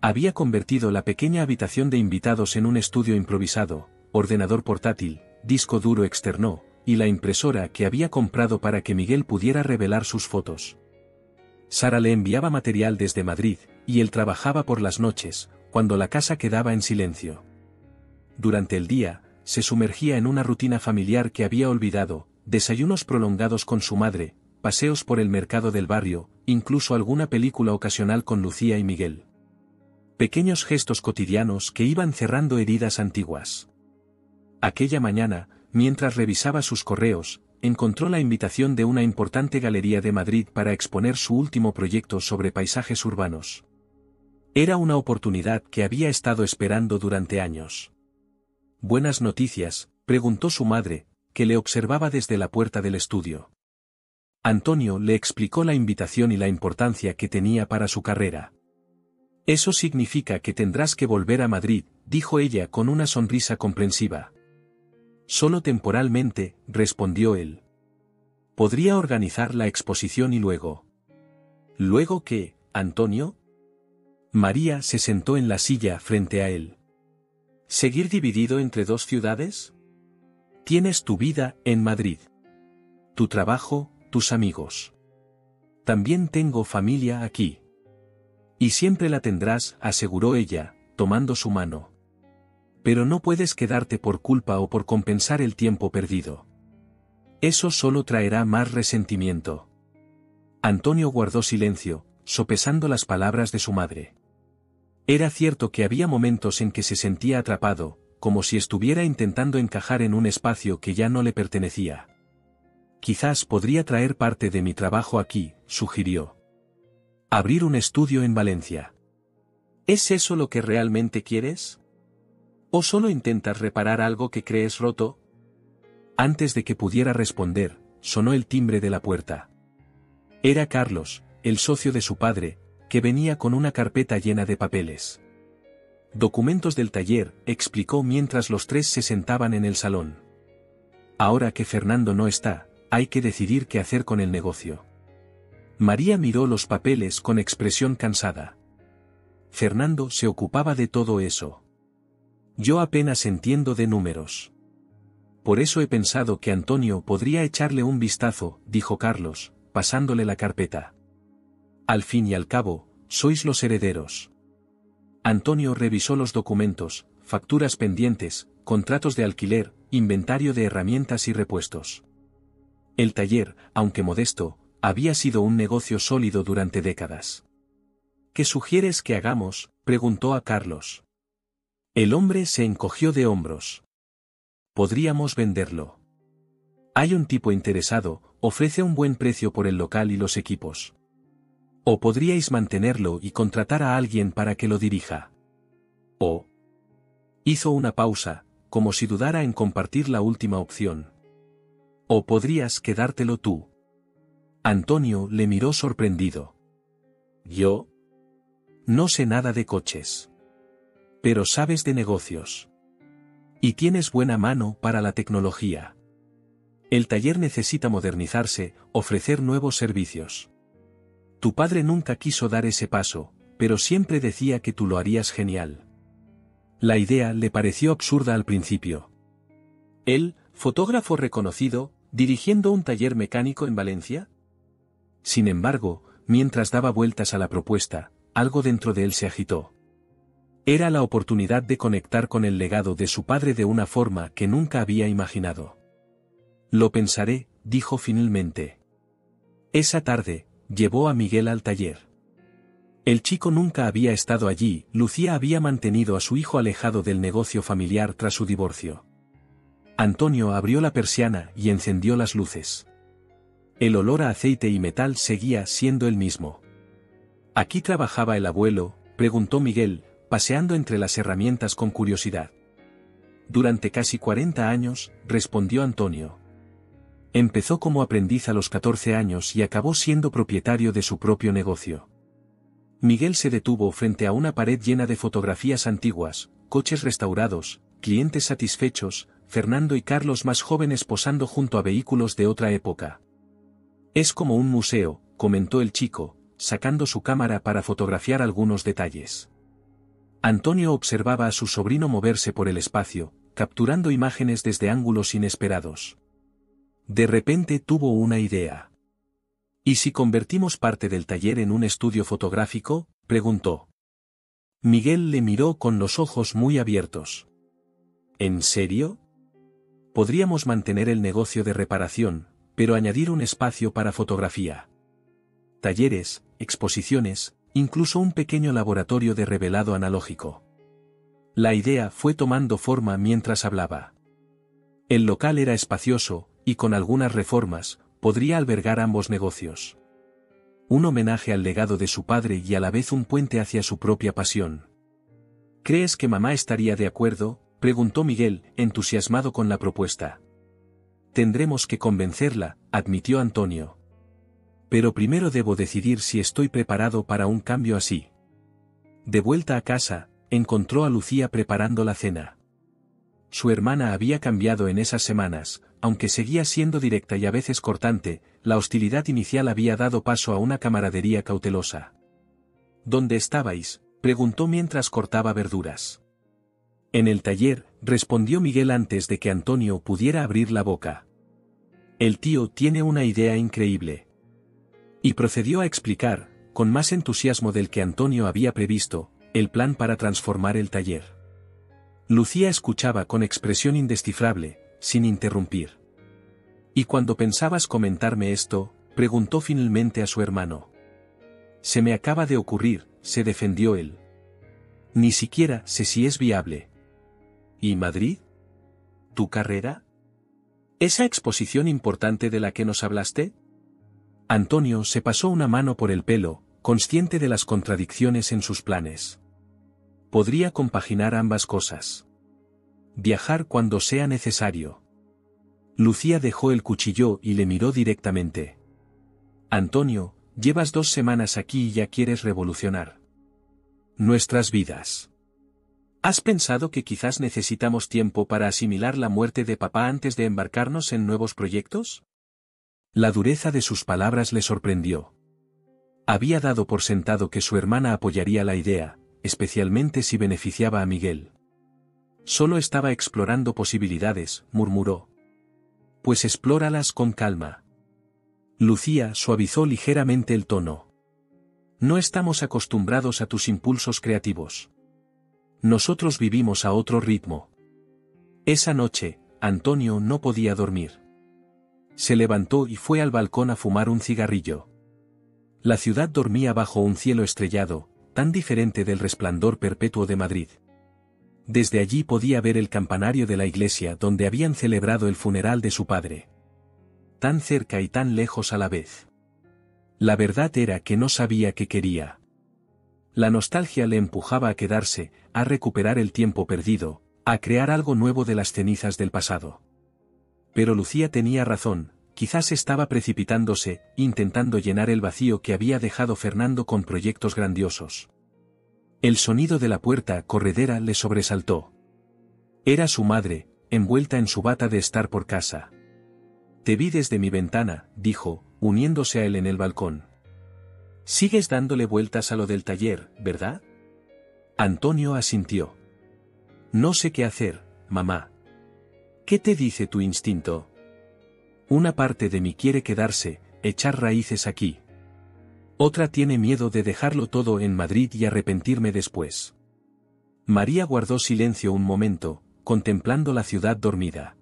Había convertido la pequeña habitación de invitados en un estudio improvisado, ordenador portátil, disco duro externo, y la impresora que había comprado para que Miguel pudiera revelar sus fotos. Sara le enviaba material desde Madrid, y él trabajaba por las noches, cuando la casa quedaba en silencio. Durante el día, se sumergía en una rutina familiar que había olvidado, desayunos prolongados con su madre, paseos por el mercado del barrio, incluso alguna película ocasional con Lucía y Miguel. Pequeños gestos cotidianos que iban cerrando heridas antiguas. Aquella mañana, mientras revisaba sus correos, encontró la invitación de una importante galería de Madrid para exponer su último proyecto sobre paisajes urbanos. Era una oportunidad que había estado esperando durante años. «¿Buenas noticias?», preguntó su madre, que le observaba desde la puerta del estudio. Antonio le explicó la invitación y la importancia que tenía para su carrera. «Eso significa que tendrás que volver a Madrid», dijo ella con una sonrisa comprensiva. «Solo temporalmente», respondió él. Podría organizar la exposición y luego. ¿Luego qué, Antonio? María se sentó en la silla frente a él. ¿Seguir dividido entre dos ciudades? Tienes tu vida en Madrid. Tu trabajo, tus amigos. También tengo familia aquí. Y siempre la tendrás, aseguró ella, tomando su mano. Pero no puedes quedarte por culpa o por compensar el tiempo perdido. Eso solo traerá más resentimiento. Antonio guardó silencio, sopesando las palabras de su madre. Era cierto que había momentos en que se sentía atrapado, como si estuviera intentando encajar en un espacio que ya no le pertenecía. Quizás podría traer parte de mi trabajo aquí, sugirió. Abrir un estudio en Valencia. ¿Es eso lo que realmente quieres? ¿O solo intentas reparar algo que crees roto? Antes de que pudiera responder, sonó el timbre de la puerta. Era Carlos, el socio de su padre, que venía con una carpeta llena de papeles. Documentos del taller, explicó mientras los tres se sentaban en el salón. Ahora que Fernando no está, hay que decidir qué hacer con el negocio. María miró los papeles con expresión cansada. Fernando se ocupaba de todo eso. Yo apenas entiendo de números. Por eso he pensado que Antonio podría echarle un vistazo, dijo Carlos, pasándole la carpeta. Al fin y al cabo, sois los herederos. Antonio revisó los documentos, facturas pendientes, contratos de alquiler, inventario de herramientas y repuestos. El taller, aunque modesto, había sido un negocio sólido durante décadas. ¿Qué sugieres que hagamos?, preguntó a Carlos. El hombre se encogió de hombros. Podríamos venderlo. Hay un tipo interesado, ofrece un buen precio por el local y los equipos. O podríais mantenerlo y contratar a alguien para que lo dirija. O. Hizo una pausa, como si dudara en compartir la última opción. O podrías quedártelo tú. Antonio le miró sorprendido. ¿Yo? No sé nada de coches. Pero sabes de negocios. Y tienes buena mano para la tecnología. El taller necesita modernizarse, ofrecer nuevos servicios. Tu padre nunca quiso dar ese paso, pero siempre decía que tú lo harías genial. La idea le pareció absurda al principio. Él, fotógrafo reconocido, dirigiendo un taller mecánico en Valencia. Sin embargo, mientras daba vueltas a la propuesta, algo dentro de él se agitó. Era la oportunidad de conectar con el legado de su padre de una forma que nunca había imaginado. Lo pensaré, dijo finalmente. Esa tarde, llevó a Miguel al taller. El chico nunca había estado allí, Lucía había mantenido a su hijo alejado del negocio familiar tras su divorcio. Antonio abrió la persiana y encendió las luces. El olor a aceite y metal seguía siendo el mismo. ¿Aquí trabajaba el abuelo?, preguntó Miguel, paseando entre las herramientas con curiosidad. Durante casi 40 años, respondió Antonio. Empezó como aprendiz a los 14 años y acabó siendo propietario de su propio negocio. Miguel se detuvo frente a una pared llena de fotografías antiguas, coches restaurados, clientes satisfechos, Fernando y Carlos más jóvenes posando junto a vehículos de otra época. Es como un museo, comentó el chico, sacando su cámara para fotografiar algunos detalles. Antonio observaba a su sobrino moverse por el espacio, capturando imágenes desde ángulos inesperados. De repente tuvo una idea. ¿Y si convertimos parte del taller en un estudio fotográfico?, preguntó. Miguel le miró con los ojos muy abiertos. ¿En serio? Podríamos mantener el negocio de reparación, pero añadir un espacio para fotografía. Talleres, exposiciones, incluso un pequeño laboratorio de revelado analógico. La idea fue tomando forma mientras hablaba. El local era espacioso, y con algunas reformas, podría albergar ambos negocios. Un homenaje al legado de su padre y a la vez un puente hacia su propia pasión. ¿Crees que mamá estaría de acuerdo?, preguntó Miguel, entusiasmado con la propuesta. Tendremos que convencerla, admitió Antonio. Pero primero debo decidir si estoy preparado para un cambio así. De vuelta a casa, encontró a Lucía preparando la cena. su hermana había cambiado en esas semanas, aunque seguía siendo directa y a veces cortante, la hostilidad inicial había dado paso a una camaradería cautelosa. ¿Dónde estabais?, preguntó mientras cortaba verduras. En el taller, respondió Miguel antes de que Antonio pudiera abrir la boca. El tío tiene una idea increíble. Y procedió a explicar, con más entusiasmo del que Antonio había previsto, el plan para transformar el taller. Lucía escuchaba con expresión indescifrable, sin interrumpir. ¿Y cuando pensabas comentarme esto?, preguntó finalmente a su hermano. Se me acaba de ocurrir, se defendió él. Ni siquiera sé si es viable. ¿Y Madrid? ¿Tu carrera? ¿Esa exposición importante de la que nos hablaste? Antonio se pasó una mano por el pelo, consciente de las contradicciones en sus planes. Podría compaginar ambas cosas. Viajar cuando sea necesario. Lucía dejó el cuchillo y le miró directamente. Antonio, llevas 2 semanas aquí y ya quieres revolucionar nuestras vidas. ¿Has pensado que quizás necesitamos tiempo para asimilar la muerte de papá antes de embarcarnos en nuevos proyectos? La dureza de sus palabras le sorprendió. Había dado por sentado que su hermana apoyaría la idea, especialmente si beneficiaba a Miguel. Solo estaba explorando posibilidades, murmuró. Pues explóralas con calma. Lucía suavizó ligeramente el tono. No estamos acostumbrados a tus impulsos creativos. Nosotros vivimos a otro ritmo. Esa noche, Antonio no podía dormir. Se levantó y fue al balcón a fumar un cigarrillo. La ciudad dormía bajo un cielo estrellado, tan diferente del resplandor perpetuo de Madrid. Desde allí podía ver el campanario de la iglesia donde habían celebrado el funeral de su padre. Tan cerca y tan lejos a la vez. La verdad era que no sabía qué quería. La nostalgia le empujaba a quedarse, a recuperar el tiempo perdido, a crear algo nuevo de las cenizas del pasado. Pero Lucía tenía razón, quizás estaba precipitándose, intentando llenar el vacío que había dejado Fernando con proyectos grandiosos. El sonido de la puerta corredera le sobresaltó. Era su madre, envuelta en su bata de estar por casa. Te vi desde mi ventana, dijo, uniéndose a él en el balcón. Sigues dándole vueltas a lo del taller, ¿verdad? Antonio asintió. No sé qué hacer, mamá. ¿Qué te dice tu instinto? Una parte de mí quiere quedarse, echar raíces aquí. Otra tiene miedo de dejarlo todo en Madrid y arrepentirme después. María guardó silencio un momento, contemplando la ciudad dormida.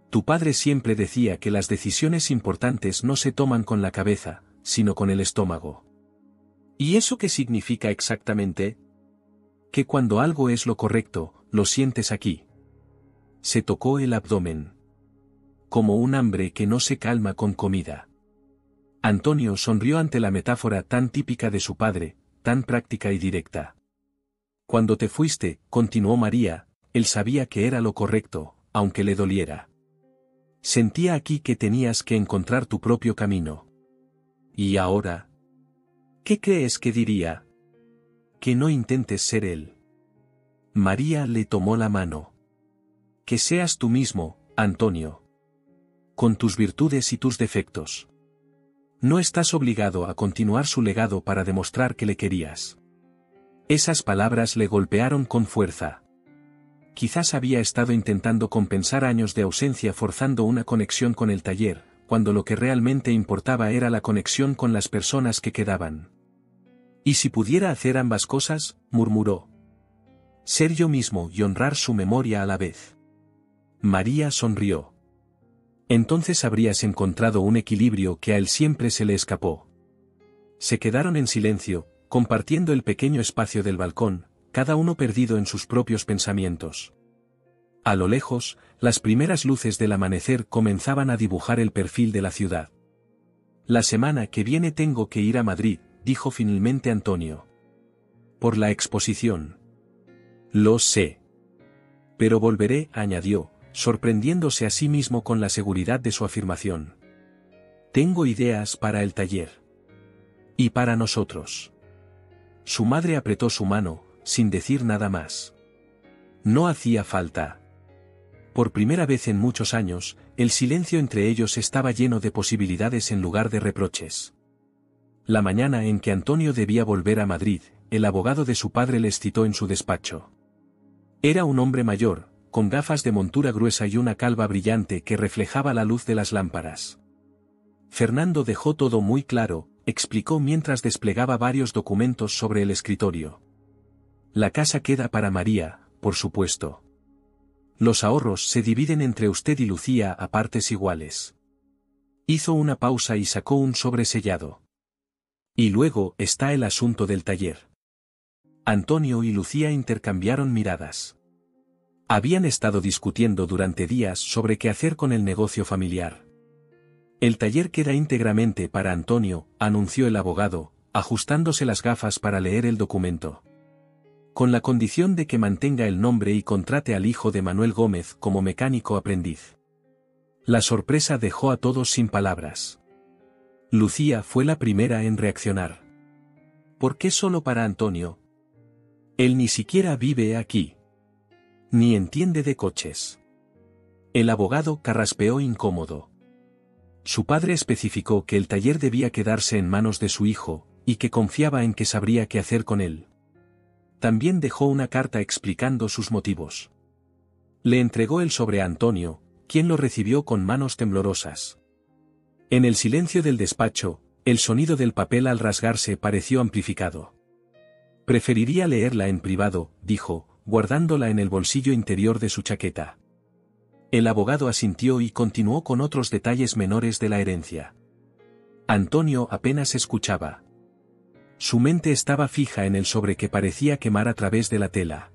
Tu padre siempre decía que las decisiones importantes no se toman con la cabeza, sino con el estómago. ¿Y eso qué significa exactamente? Que cuando algo es lo correcto, lo sientes aquí. Se tocó el abdomen. Como un hambre que no se calma con comida. Antonio sonrió ante la metáfora tan típica de su padre, tan práctica y directa. Cuando te fuiste, continuó María, él sabía que era lo correcto, aunque le doliera. Sentía aquí que tenías que encontrar tu propio camino. ¿Y ahora? ¿Qué crees que diría? Que no intentes ser él. María le tomó la mano. Que seas tú mismo, Antonio. Con tus virtudes y tus defectos. No estás obligado a continuar su legado para demostrar que le querías. Esas palabras le golpearon con fuerza. Quizás había estado intentando compensar años de ausencia forzando una conexión con el taller, cuando lo que realmente importaba era la conexión con las personas que quedaban. ¿Y si pudiera hacer ambas cosas?, murmuró. Ser yo mismo y honrar su memoria a la vez. María sonrió. Entonces habrías encontrado un equilibrio que a él siempre se le escapó. Se quedaron en silencio, compartiendo el pequeño espacio del balcón, cada uno perdido en sus propios pensamientos. A lo lejos, las primeras luces del amanecer comenzaban a dibujar el perfil de la ciudad. La semana que viene tengo que ir a Madrid, dijo finalmente Antonio. Por la exposición. Lo sé. Pero volveré, añadió, sorprendiéndose a sí mismo con la seguridad de su afirmación. Tengo ideas para el taller. Y para nosotros. Su madre apretó su mano, sin decir nada más. No hacía falta. Por primera vez en muchos años, el silencio entre ellos estaba lleno de posibilidades en lugar de reproches. La mañana en que Antonio debía volver a Madrid, el abogado de su padre les citó en su despacho. Era un hombre mayor, con gafas de montura gruesa y una calva brillante que reflejaba la luz de las lámparas. Fernando dejó todo muy claro, explicó mientras desplegaba varios documentos sobre el escritorio. La casa queda para María, por supuesto. Los ahorros se dividen entre usted y Lucía a partes iguales. Hizo una pausa y sacó un sobre sellado. Y luego está el asunto del taller. Antonio y Lucía intercambiaron miradas. Habían estado discutiendo durante días sobre qué hacer con el negocio familiar. El taller queda íntegramente para Antonio, anunció el abogado, ajustándose las gafas para leer el documento. Con la condición de que mantenga el nombre y contrate al hijo de Manuel Gómez como mecánico aprendiz. La sorpresa dejó a todos sin palabras. Lucía fue la primera en reaccionar. ¿Por qué solo para Antonio? Él ni siquiera vive aquí. Ni entiende de coches. El abogado carraspeó incómodo. Su padre especificó que el taller debía quedarse en manos de su hijo, y que confiaba en que sabría qué hacer con él. También dejó una carta explicando sus motivos. Le entregó el sobre a Antonio, quien lo recibió con manos temblorosas. En el silencio del despacho, el sonido del papel al rasgarse pareció amplificado. Preferiría leerla en privado, dijo, guardándola en el bolsillo interior de su chaqueta. El abogado asintió y continuó con otros detalles menores de la herencia. Antonio apenas escuchaba. Su mente estaba fija en el sobre que parecía quemar a través de la tela.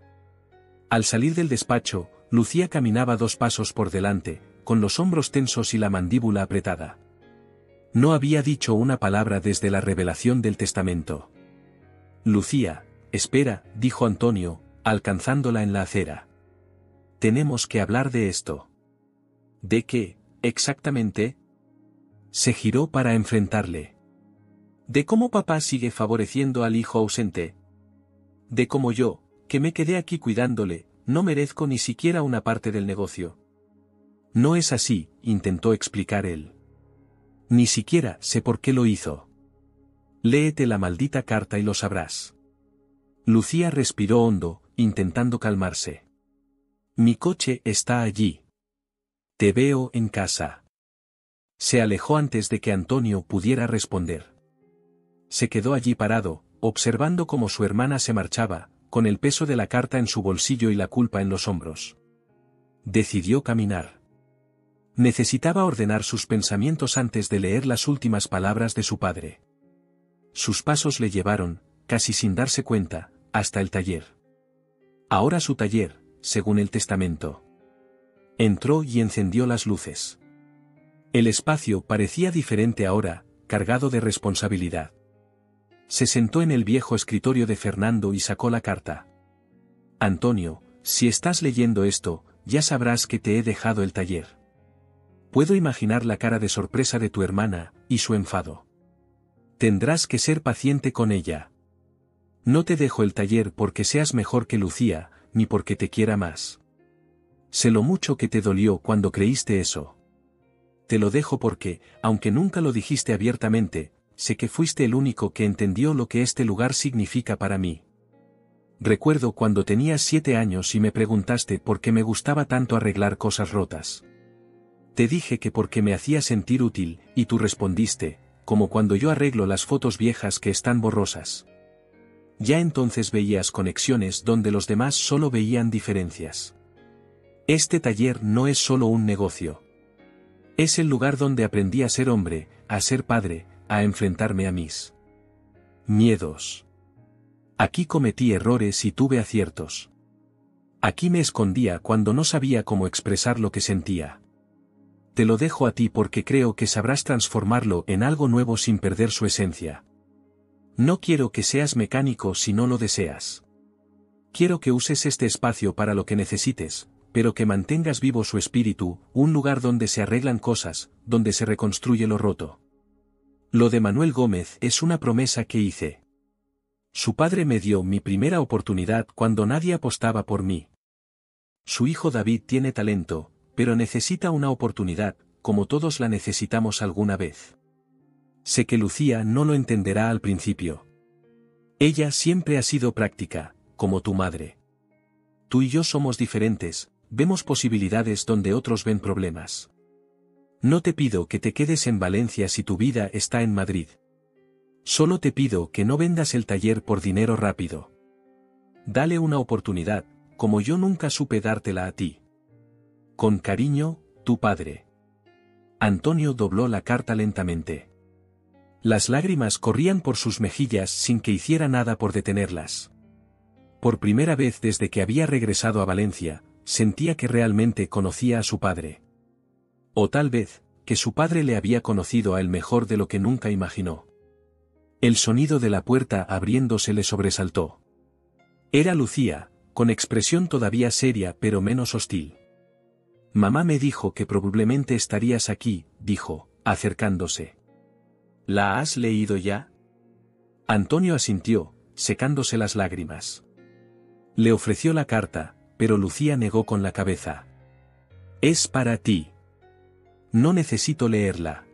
Al salir del despacho, Lucía caminaba 2 pasos por delante, con los hombros tensos y la mandíbula apretada. No había dicho una palabra desde la revelación del testamento. Lucía, espera, dijo Antonio, alcanzándola en la acera. Tenemos que hablar de esto. ¿De qué, exactamente? Se giró para enfrentarle. De cómo papá sigue favoreciendo al hijo ausente. De cómo yo, que me quedé aquí cuidándole, no merezco ni siquiera una parte del negocio. No es así, intentó explicar él. Ni siquiera sé por qué lo hizo. Léete la maldita carta y lo sabrás. Lucía respiró hondo, intentando calmarse. Mi coche está allí. Te veo en casa. Se alejó antes de que Antonio pudiera responder. Se quedó allí parado, observando cómo su hermana se marchaba, con el peso de la carta en su bolsillo y la culpa en los hombros. Decidió caminar. Necesitaba ordenar sus pensamientos antes de leer las últimas palabras de su padre. Sus pasos le llevaron, casi sin darse cuenta, hasta el taller. Ahora su taller, según el testamento. Entró y encendió las luces. El espacio parecía diferente ahora, cargado de responsabilidad. Se sentó en el viejo escritorio de Fernando y sacó la carta. Antonio, si estás leyendo esto, ya sabrás que te he dejado el taller. Puedo imaginar la cara de sorpresa de tu hermana, y su enfado. Tendrás que ser paciente con ella. No te dejo el taller porque seas mejor que Lucía, ni porque te quiera más. Sé lo mucho que te dolió cuando creíste eso. Te lo dejo porque, aunque nunca lo dijiste abiertamente, sé que fuiste el único que entendió lo que este lugar significa para mí. Recuerdo cuando tenías 7 años y me preguntaste por qué me gustaba tanto arreglar cosas rotas. Te dije que porque me hacía sentir útil, y tú respondiste, como cuando yo arreglo las fotos viejas que están borrosas. Ya entonces veías conexiones donde los demás solo veían diferencias. Este taller no es solo un negocio. Es el lugar donde aprendí a ser hombre, a ser padre, a enfrentarme a mis miedos. Aquí cometí errores y tuve aciertos. Aquí me escondía cuando no sabía cómo expresar lo que sentía. Te lo dejo a ti porque creo que sabrás transformarlo en algo nuevo sin perder su esencia. No quiero que seas mecánico si no lo deseas. Quiero que uses este espacio para lo que necesites, pero que mantengas vivo su espíritu, un lugar donde se arreglan cosas, donde se reconstruye lo roto. Lo de Manuel Gómez es una promesa que hice. Su padre me dio mi primera oportunidad cuando nadie apostaba por mí. Su hijo David tiene talento, pero necesita una oportunidad, como todos la necesitamos alguna vez. Sé que Lucía no lo entenderá al principio. Ella siempre ha sido práctica, como tu madre. Tú y yo somos diferentes, vemos posibilidades donde otros ven problemas. No te pido que te quedes en Valencia si tu vida está en Madrid. Solo te pido que no vendas el taller por dinero rápido. Dale una oportunidad, como yo nunca supe dártela a ti. Con cariño, tu padre. Antonio dobló la carta lentamente. Las lágrimas corrían por sus mejillas sin que hiciera nada por detenerlas. Por primera vez desde que había regresado a Valencia, sentía que realmente conocía a su padre. O tal vez, que su padre le había conocido a él mejor de lo que nunca imaginó. El sonido de la puerta abriéndose le sobresaltó. Era Lucía, con expresión todavía seria pero menos hostil. Mamá me dijo que probablemente estarías aquí, dijo, acercándose. ¿La has leído ya? Antonio asintió, secándose las lágrimas. Le ofreció la carta, pero Lucía negó con la cabeza. Es para ti. No necesito leerla.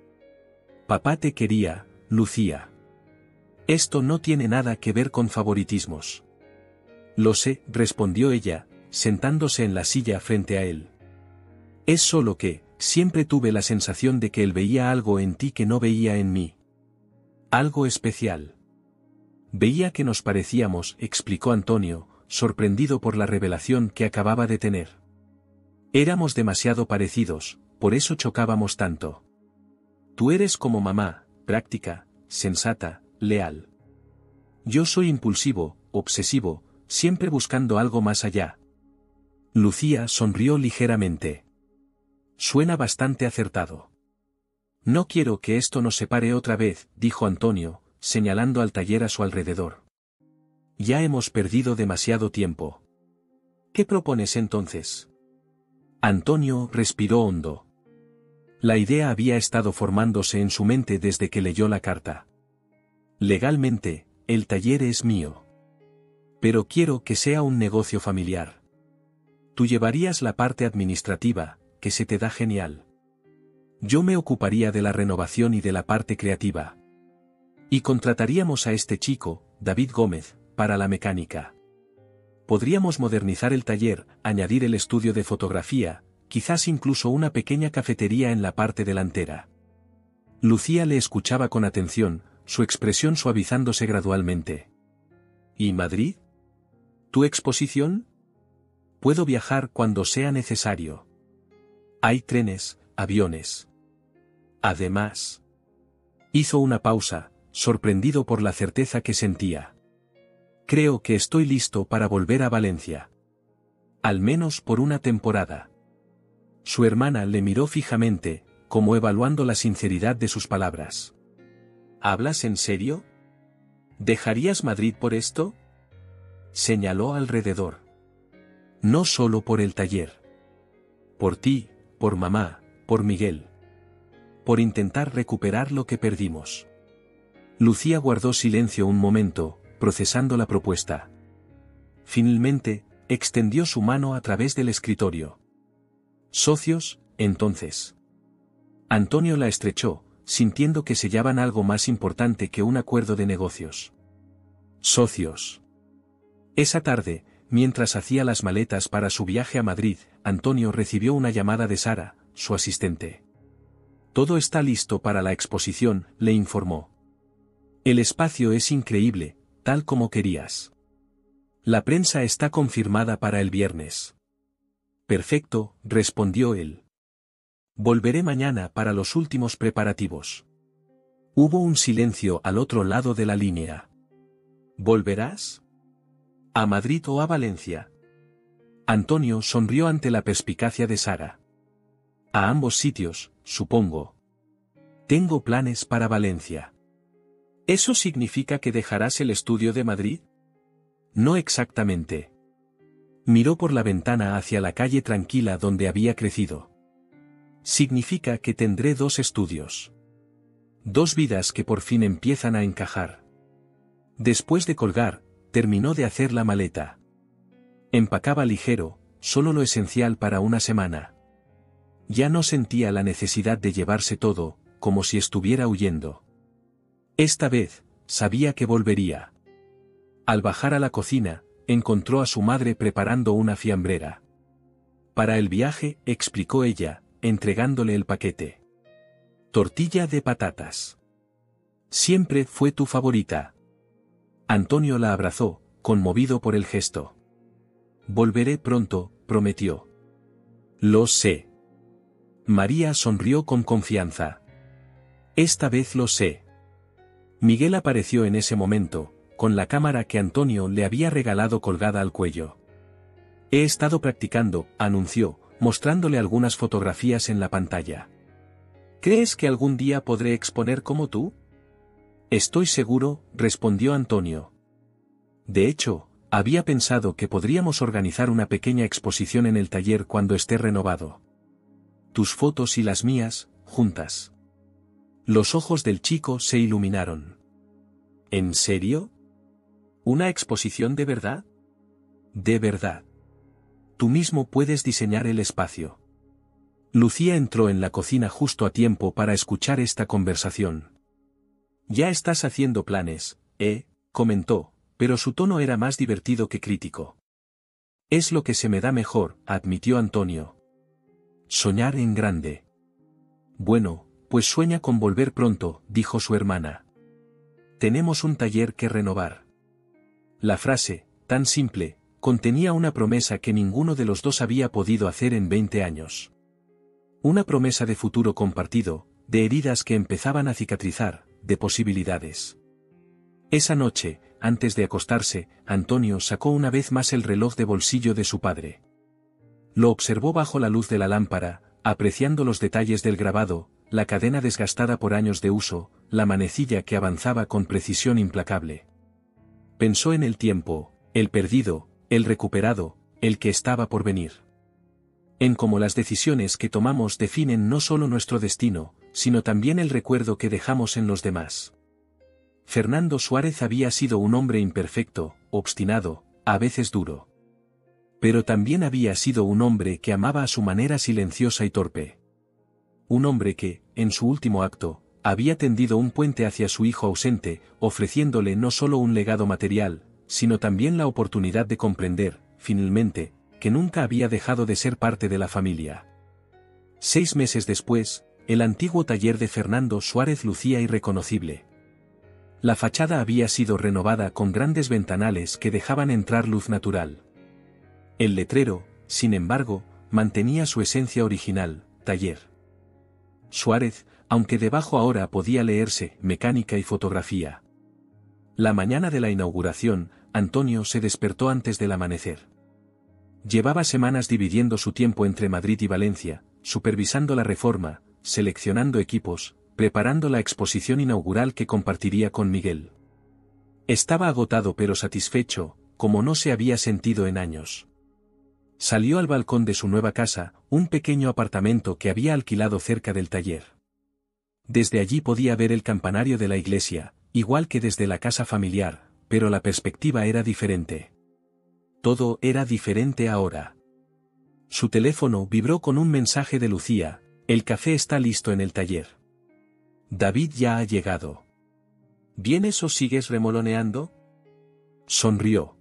Papá te quería, Lucía. Esto no tiene nada que ver con favoritismos. Lo sé, respondió ella, sentándose en la silla frente a él. Es solo que, siempre tuve la sensación de que él veía algo en ti que no veía en mí. Algo especial. Veía que nos parecíamos, explicó Antonio, sorprendido por la revelación que acababa de tener. Éramos demasiado parecidos, por eso chocábamos tanto. Tú eres como mamá, práctica, sensata, leal. Yo soy impulsivo, obsesivo, siempre buscando algo más allá. Lucía sonrió ligeramente. Suena bastante acertado. No quiero que esto nos separe otra vez, dijo Antonio, señalando al taller a su alrededor. Ya hemos perdido demasiado tiempo. ¿Qué propones entonces? Antonio respiró hondo. La idea había estado formándose en su mente desde que leyó la carta. Legalmente, el taller es mío. Pero quiero que sea un negocio familiar. Tú llevarías la parte administrativa, que se te da genial. Yo me ocuparía de la renovación y de la parte creativa. Y contrataríamos a este chico, David Gómez, para la mecánica. Podríamos modernizar el taller, añadir el estudio de fotografía, quizás incluso una pequeña cafetería en la parte delantera. Lucía le escuchaba con atención, su expresión suavizándose gradualmente. ¿Y Madrid? ¿Tu exposición? Puedo viajar cuando sea necesario. Hay trenes, aviones. Además. Hizo una pausa, sorprendido por la certeza que sentía. Creo que estoy listo para volver a Valencia. Al menos por una temporada. Su hermana le miró fijamente, como evaluando la sinceridad de sus palabras. ¿Hablas en serio? ¿Dejarías Madrid por esto? Señaló alrededor. No solo por el taller. Por ti, por mamá, por Miguel. Por intentar recuperar lo que perdimos. Lucía guardó silencio un momento, procesando la propuesta. Finalmente, extendió su mano a través del escritorio. ¿Socios, entonces? Antonio la estrechó, sintiendo que sellaban algo más importante que un acuerdo de negocios. Socios. Esa tarde, mientras hacía las maletas para su viaje a Madrid, Antonio recibió una llamada de Sara, su asistente. Todo está listo para la exposición, le informó. El espacio es increíble, tal como querías. La prensa está confirmada para el viernes. Perfecto, respondió él. Volveré mañana para los últimos preparativos. Hubo un silencio al otro lado de la línea. ¿Volverás? ¿A Madrid o a Valencia? Antonio sonrió ante la perspicacia de Sara. A ambos sitios, supongo. Tengo planes para Valencia. ¿Eso significa que dejarás el estudio de Madrid? No exactamente. Miró por la ventana hacia la calle tranquila donde había crecido. Significa que tendré 2 estudios. 2 vidas que por fin empiezan a encajar. Después de colgar, terminó de hacer la maleta. Empacaba ligero, solo lo esencial para una semana. Ya no sentía la necesidad de llevarse todo, como si estuviera huyendo. Esta vez, sabía que volvería. Al bajar a la cocina, encontró a su madre preparando una fiambrera. Para el viaje, explicó ella, entregándole el paquete. Tortilla de patatas. Siempre fue tu favorita. Antonio la abrazó, conmovido por el gesto. Volveré pronto, prometió. Lo sé. María sonrió con confianza. Esta vez lo sé. Miguel apareció en ese momento, con la cámara que Antonio le había regalado colgada al cuello. He estado practicando, anunció, mostrándole algunas fotografías en la pantalla. ¿Crees que algún día podré exponer como tú? Estoy seguro, respondió Antonio. De hecho, había pensado que podríamos organizar una pequeña exposición en el taller cuando esté renovado. Tus fotos y las mías, juntas. Los ojos del chico se iluminaron. ¿En serio? ¿Una exposición de verdad? De verdad. Tú mismo puedes diseñar el espacio. Lucía entró en la cocina justo a tiempo para escuchar esta conversación. Ya estás haciendo planes, comentó, pero su tono era más divertido que crítico. Es lo que se me da mejor, admitió Antonio. Soñar en grande. Bueno, pues sueña con volver pronto, dijo su hermana. Tenemos un taller que renovar. La frase, tan simple, contenía una promesa que ninguno de los dos había podido hacer en 20 años. Una promesa de futuro compartido, de heridas que empezaban a cicatrizar, de posibilidades. Esa noche, antes de acostarse, Antonio sacó una vez más el reloj de bolsillo de su padre. Lo observó bajo la luz de la lámpara, apreciando los detalles del grabado, la cadena desgastada por años de uso, la manecilla que avanzaba con precisión implacable. Pensó en el tiempo, el perdido, el recuperado, el que estaba por venir. En cómo las decisiones que tomamos definen no solo nuestro destino, sino también el recuerdo que dejamos en los demás. Fernando Suárez había sido un hombre imperfecto, obstinado, a veces duro. Pero también había sido un hombre que amaba a su manera silenciosa y torpe. Un hombre que, en su último acto, había tendido un puente hacia su hijo ausente, ofreciéndole no solo un legado material, sino también la oportunidad de comprender, finalmente, que nunca había dejado de ser parte de la familia. 6 meses después, el antiguo taller de Fernando Suárez lucía irreconocible. La fachada había sido renovada con grandes ventanales que dejaban entrar luz natural. El letrero, sin embargo, mantenía su esencia original, taller Suárez, aunque debajo ahora podía leerse mecánica y fotografía. La mañana de la inauguración, Antonio se despertó antes del amanecer. Llevaba semanas dividiendo su tiempo entre Madrid y Valencia, supervisando la reforma, seleccionando equipos, preparando la exposición inaugural que compartiría con Miguel. Estaba agotado pero satisfecho, como no se había sentido en años. Salió al balcón de su nueva casa, un pequeño apartamento que había alquilado cerca del taller. Desde allí podía ver el campanario de la iglesia, igual que desde la casa familiar, pero la perspectiva era diferente. Todo era diferente ahora. Su teléfono vibró con un mensaje de Lucía: el café está listo en el taller. David ya ha llegado. ¿Vienes o sigues remoloneando? Sonrió.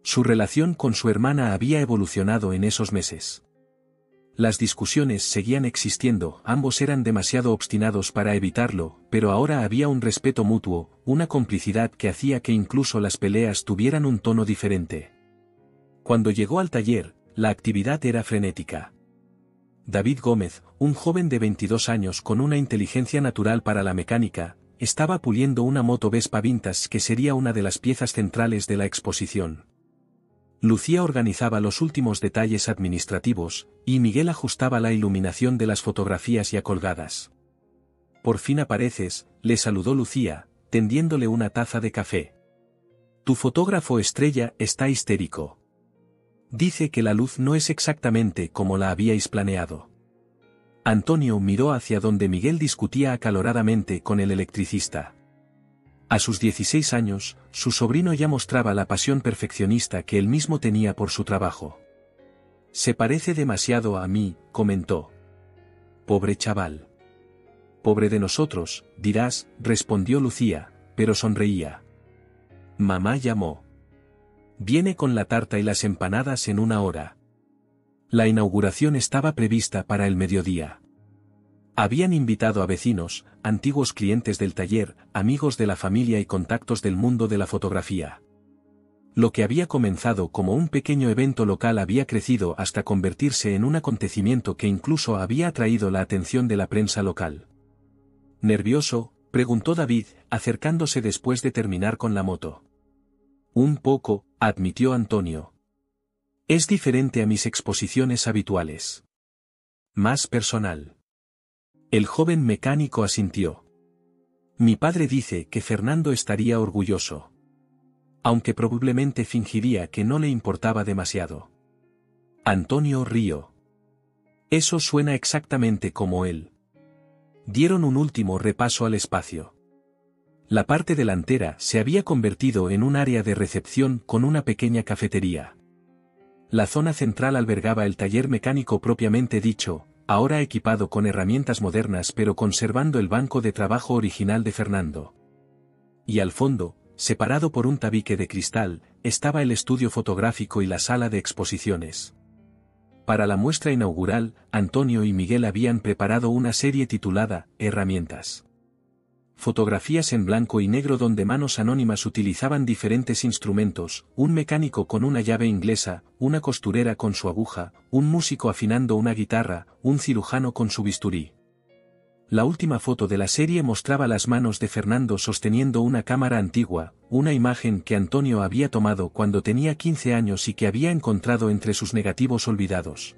Su relación con su hermana había evolucionado en esos meses. Las discusiones seguían existiendo, ambos eran demasiado obstinados para evitarlo, pero ahora había un respeto mutuo, una complicidad que hacía que incluso las peleas tuvieran un tono diferente. Cuando llegó al taller, la actividad era frenética. David Gómez, un joven de 22 años con una inteligencia natural para la mecánica, estaba puliendo una moto Vespa Vintage que sería una de las piezas centrales de la exposición. Lucía organizaba los últimos detalles administrativos, y Miguel ajustaba la iluminación de las fotografías ya colgadas. Por fin apareces, le saludó Lucía, tendiéndole una taza de café. Tu fotógrafo estrella está histérico. Dice que la luz no es exactamente como la habíais planeado. Antonio miró hacia donde Miguel discutía acaloradamente con el electricista. A sus 16 años, su sobrino ya mostraba la pasión perfeccionista que él mismo tenía por su trabajo. Se parece demasiado a mí, comentó. Pobre chaval. Pobre de nosotros, dirás, respondió Lucía, pero sonreía. Mamá llamó. Viene con la tarta y las empanadas en 1 hora. La inauguración estaba prevista para el mediodía. Habían invitado a vecinos, antiguos clientes del taller, amigos de la familia y contactos del mundo de la fotografía. Lo que había comenzado como un pequeño evento local había crecido hasta convertirse en un acontecimiento que incluso había atraído la atención de la prensa local. ¿Nervioso?, preguntó David, acercándose después de terminar con la moto. Un poco, admitió Antonio. Es diferente a mis exposiciones habituales. Más personal. El joven mecánico asintió. Mi padre dice que Fernando estaría orgulloso. Aunque probablemente fingiría que no le importaba demasiado. Antonio rió. Eso suena exactamente como él. Dieron un último repaso al espacio. La parte delantera se había convertido en un área de recepción con una pequeña cafetería. La zona central albergaba el taller mecánico propiamente dicho, ahora equipado con herramientas modernas pero conservando el banco de trabajo original de Fernando. Y al fondo, separado por un tabique de cristal, estaba el estudio fotográfico y la sala de exposiciones. Para la muestra inaugural, Antonio y Miguel habían preparado una serie titulada Herramientas. Fotografías en blanco y negro donde manos anónimas utilizaban diferentes instrumentos, un mecánico con una llave inglesa, una costurera con su aguja, un músico afinando una guitarra, un cirujano con su bisturí. La última foto de la serie mostraba las manos de Fernando sosteniendo una cámara antigua, una imagen que Antonio había tomado cuando tenía 15 años y que había encontrado entre sus negativos olvidados.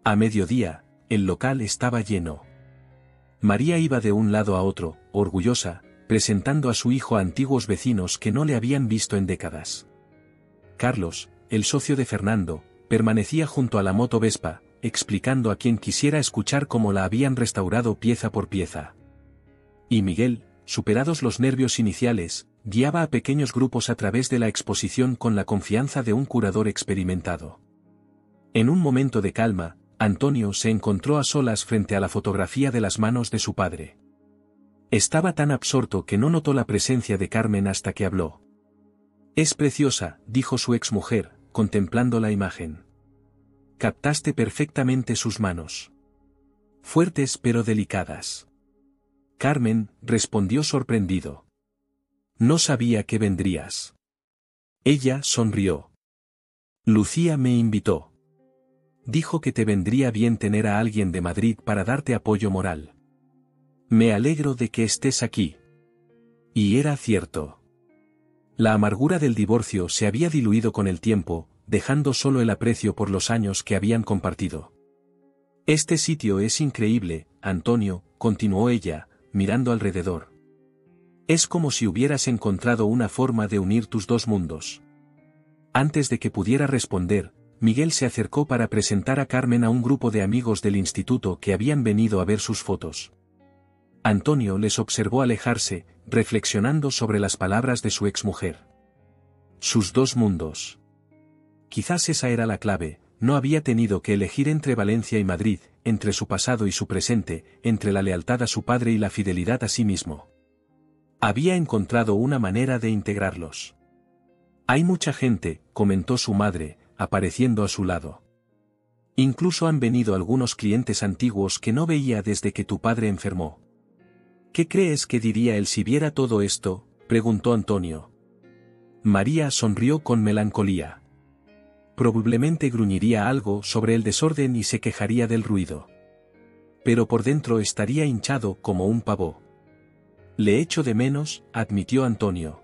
A mediodía, el local estaba lleno. María iba de un lado a otro, orgullosa, presentando a su hijo a antiguos vecinos que no le habían visto en décadas. Carlos, el socio de Fernando, permanecía junto a la moto Vespa, explicando a quien quisiera escuchar cómo la habían restaurado pieza por pieza. Y Miguel, superados los nervios iniciales, guiaba a pequeños grupos a través de la exposición con la confianza de un curador experimentado. En un momento de calma, Antonio se encontró a solas frente a la fotografía de las manos de su padre. Estaba tan absorto que no notó la presencia de Carmen hasta que habló. Es preciosa, dijo su exmujer, contemplando la imagen. Captaste perfectamente sus manos. Fuertes pero delicadas. Carmen, respondió sorprendido. No sabía que vendrías. Ella sonrió. Lucía me invitó. Dijo que te vendría bien tener a alguien de Madrid para darte apoyo moral. Me alegro de que estés aquí. Y era cierto. La amargura del divorcio se había diluido con el tiempo, dejando solo el aprecio por los años que habían compartido. Este sitio es increíble, Antonio, continuó ella, mirando alrededor. Es como si hubieras encontrado una forma de unir tus dos mundos. Antes de que pudiera responder, Miguel se acercó para presentar a Carmen a un grupo de amigos del instituto que habían venido a ver sus fotos. Antonio les observó alejarse, reflexionando sobre las palabras de su exmujer. Sus dos mundos. Quizás esa era la clave, no había tenido que elegir entre Valencia y Madrid, entre su pasado y su presente, entre la lealtad a su padre y la fidelidad a sí mismo. Había encontrado una manera de integrarlos. Hay mucha gente, comentó su madre, apareciendo a su lado. Incluso han venido algunos clientes antiguos que no veía desde que tu padre enfermó. ¿Qué crees que diría él si viera todo esto?, preguntó Antonio. María sonrió con melancolía. Probablemente gruñiría algo sobre el desorden y se quejaría del ruido. Pero por dentro estaría hinchado como un pavo. Le echo de menos, admitió Antonio.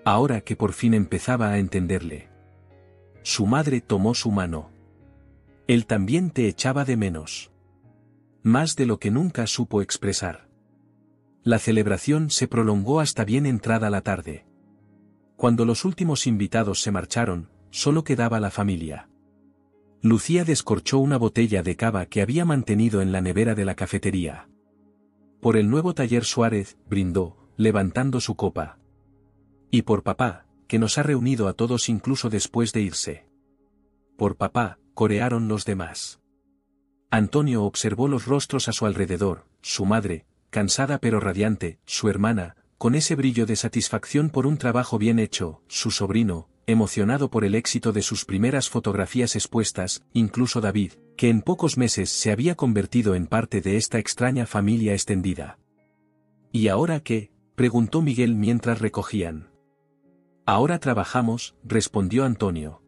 Ahora que por fin empezaba a entenderle. Su madre tomó su mano. Él también te echaba de menos. Más de lo que nunca supo expresar. La celebración se prolongó hasta bien entrada la tarde. Cuando los últimos invitados se marcharon, solo quedaba la familia. Lucía descorchó una botella de cava que había mantenido en la nevera de la cafetería. Por el nuevo taller Suárez, brindó, levantando su copa. Y por papá, que nos ha reunido a todos incluso después de irse. Por papá, corearon los demás. Antonio observó los rostros a su alrededor, su madre, cansada pero radiante, su hermana, con ese brillo de satisfacción por un trabajo bien hecho, su sobrino, emocionado por el éxito de sus primeras fotografías expuestas, incluso David, que en pocos meses se había convertido en parte de esta extraña familia extendida. ¿Y ahora qué?, preguntó Miguel mientras recogían. Ahora trabajamos, respondió Antonio.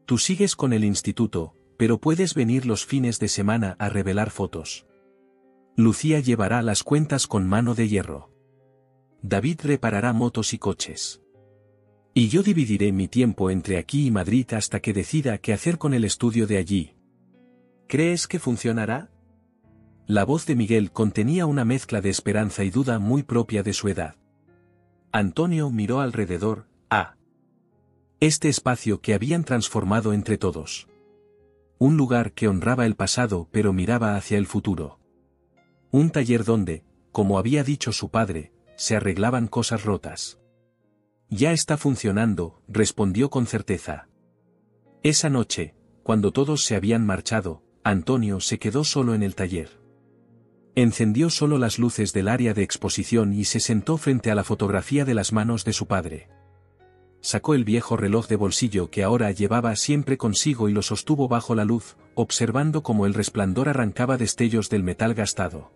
Tú sigues con el instituto, pero puedes venir los fines de semana a revelar fotos. Lucía llevará las cuentas con mano de hierro. David reparará motos y coches. Y yo dividiré mi tiempo entre aquí y Madrid hasta que decida qué hacer con el estudio de allí. ¿Crees que funcionará? La voz de Miguel contenía una mezcla de esperanza y duda muy propia de su edad. Antonio miró alrededor, este espacio que habían transformado entre todos. Un lugar que honraba el pasado pero miraba hacia el futuro. Un taller donde, como había dicho su padre, se arreglaban cosas rotas. Ya está funcionando, respondió con certeza. Esa noche, cuando todos se habían marchado, Antonio se quedó solo en el taller. Encendió solo las luces del área de exposición y se sentó frente a la fotografía de las manos de su padre. Sacó el viejo reloj de bolsillo que ahora llevaba siempre consigo y lo sostuvo bajo la luz, observando cómo el resplandor arrancaba destellos del metal gastado.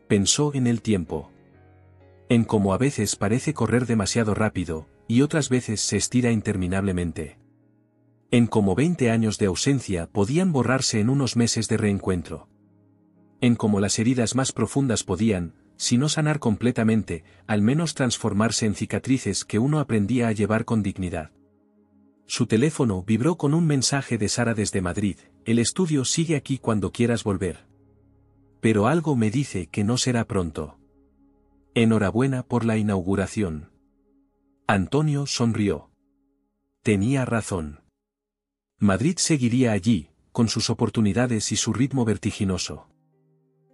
Pensó en el tiempo. En cómo a veces parece correr demasiado rápido, y otras veces se estira interminablemente. En cómo 20 años de ausencia podían borrarse en unos meses de reencuentro. En cómo las heridas más profundas podían, si no sanar completamente, al menos transformarse en cicatrices que uno aprendía a llevar con dignidad. Su teléfono vibró con un mensaje de Sara desde Madrid: el estudio sigue aquí cuando quieras volver. Pero algo me dice que no será pronto. Enhorabuena por la inauguración. Antonio sonrió. Tenía razón. Madrid seguiría allí, con sus oportunidades y su ritmo vertiginoso.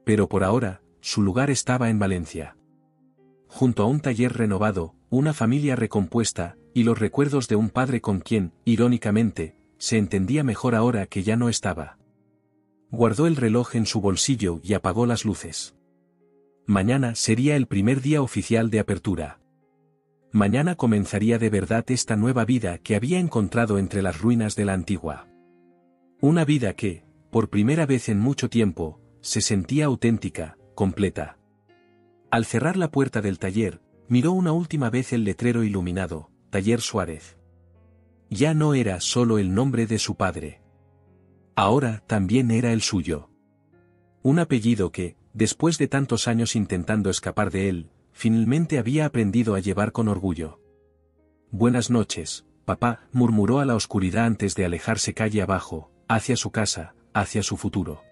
Pero por ahora, su lugar estaba en Valencia. Junto a un taller renovado, una familia recompuesta, y los recuerdos de un padre con quien, irónicamente, se entendía mejor ahora que ya no estaba. Guardó el reloj en su bolsillo y apagó las luces. Mañana sería el primer día oficial de apertura. Mañana comenzaría de verdad esta nueva vida que había encontrado entre las ruinas de la antigua. Una vida que, por primera vez en mucho tiempo, se sentía auténtica, completa. Al cerrar la puerta del taller, miró una última vez el letrero iluminado, Taller Suárez. Ya no era solo el nombre de su padre. Ahora también era el suyo. Un apellido que, después de tantos años intentando escapar de él, finalmente había aprendido a llevar con orgullo. Buenas noches, papá, murmuró a la oscuridad antes de alejarse calle abajo, hacia su casa, hacia su futuro.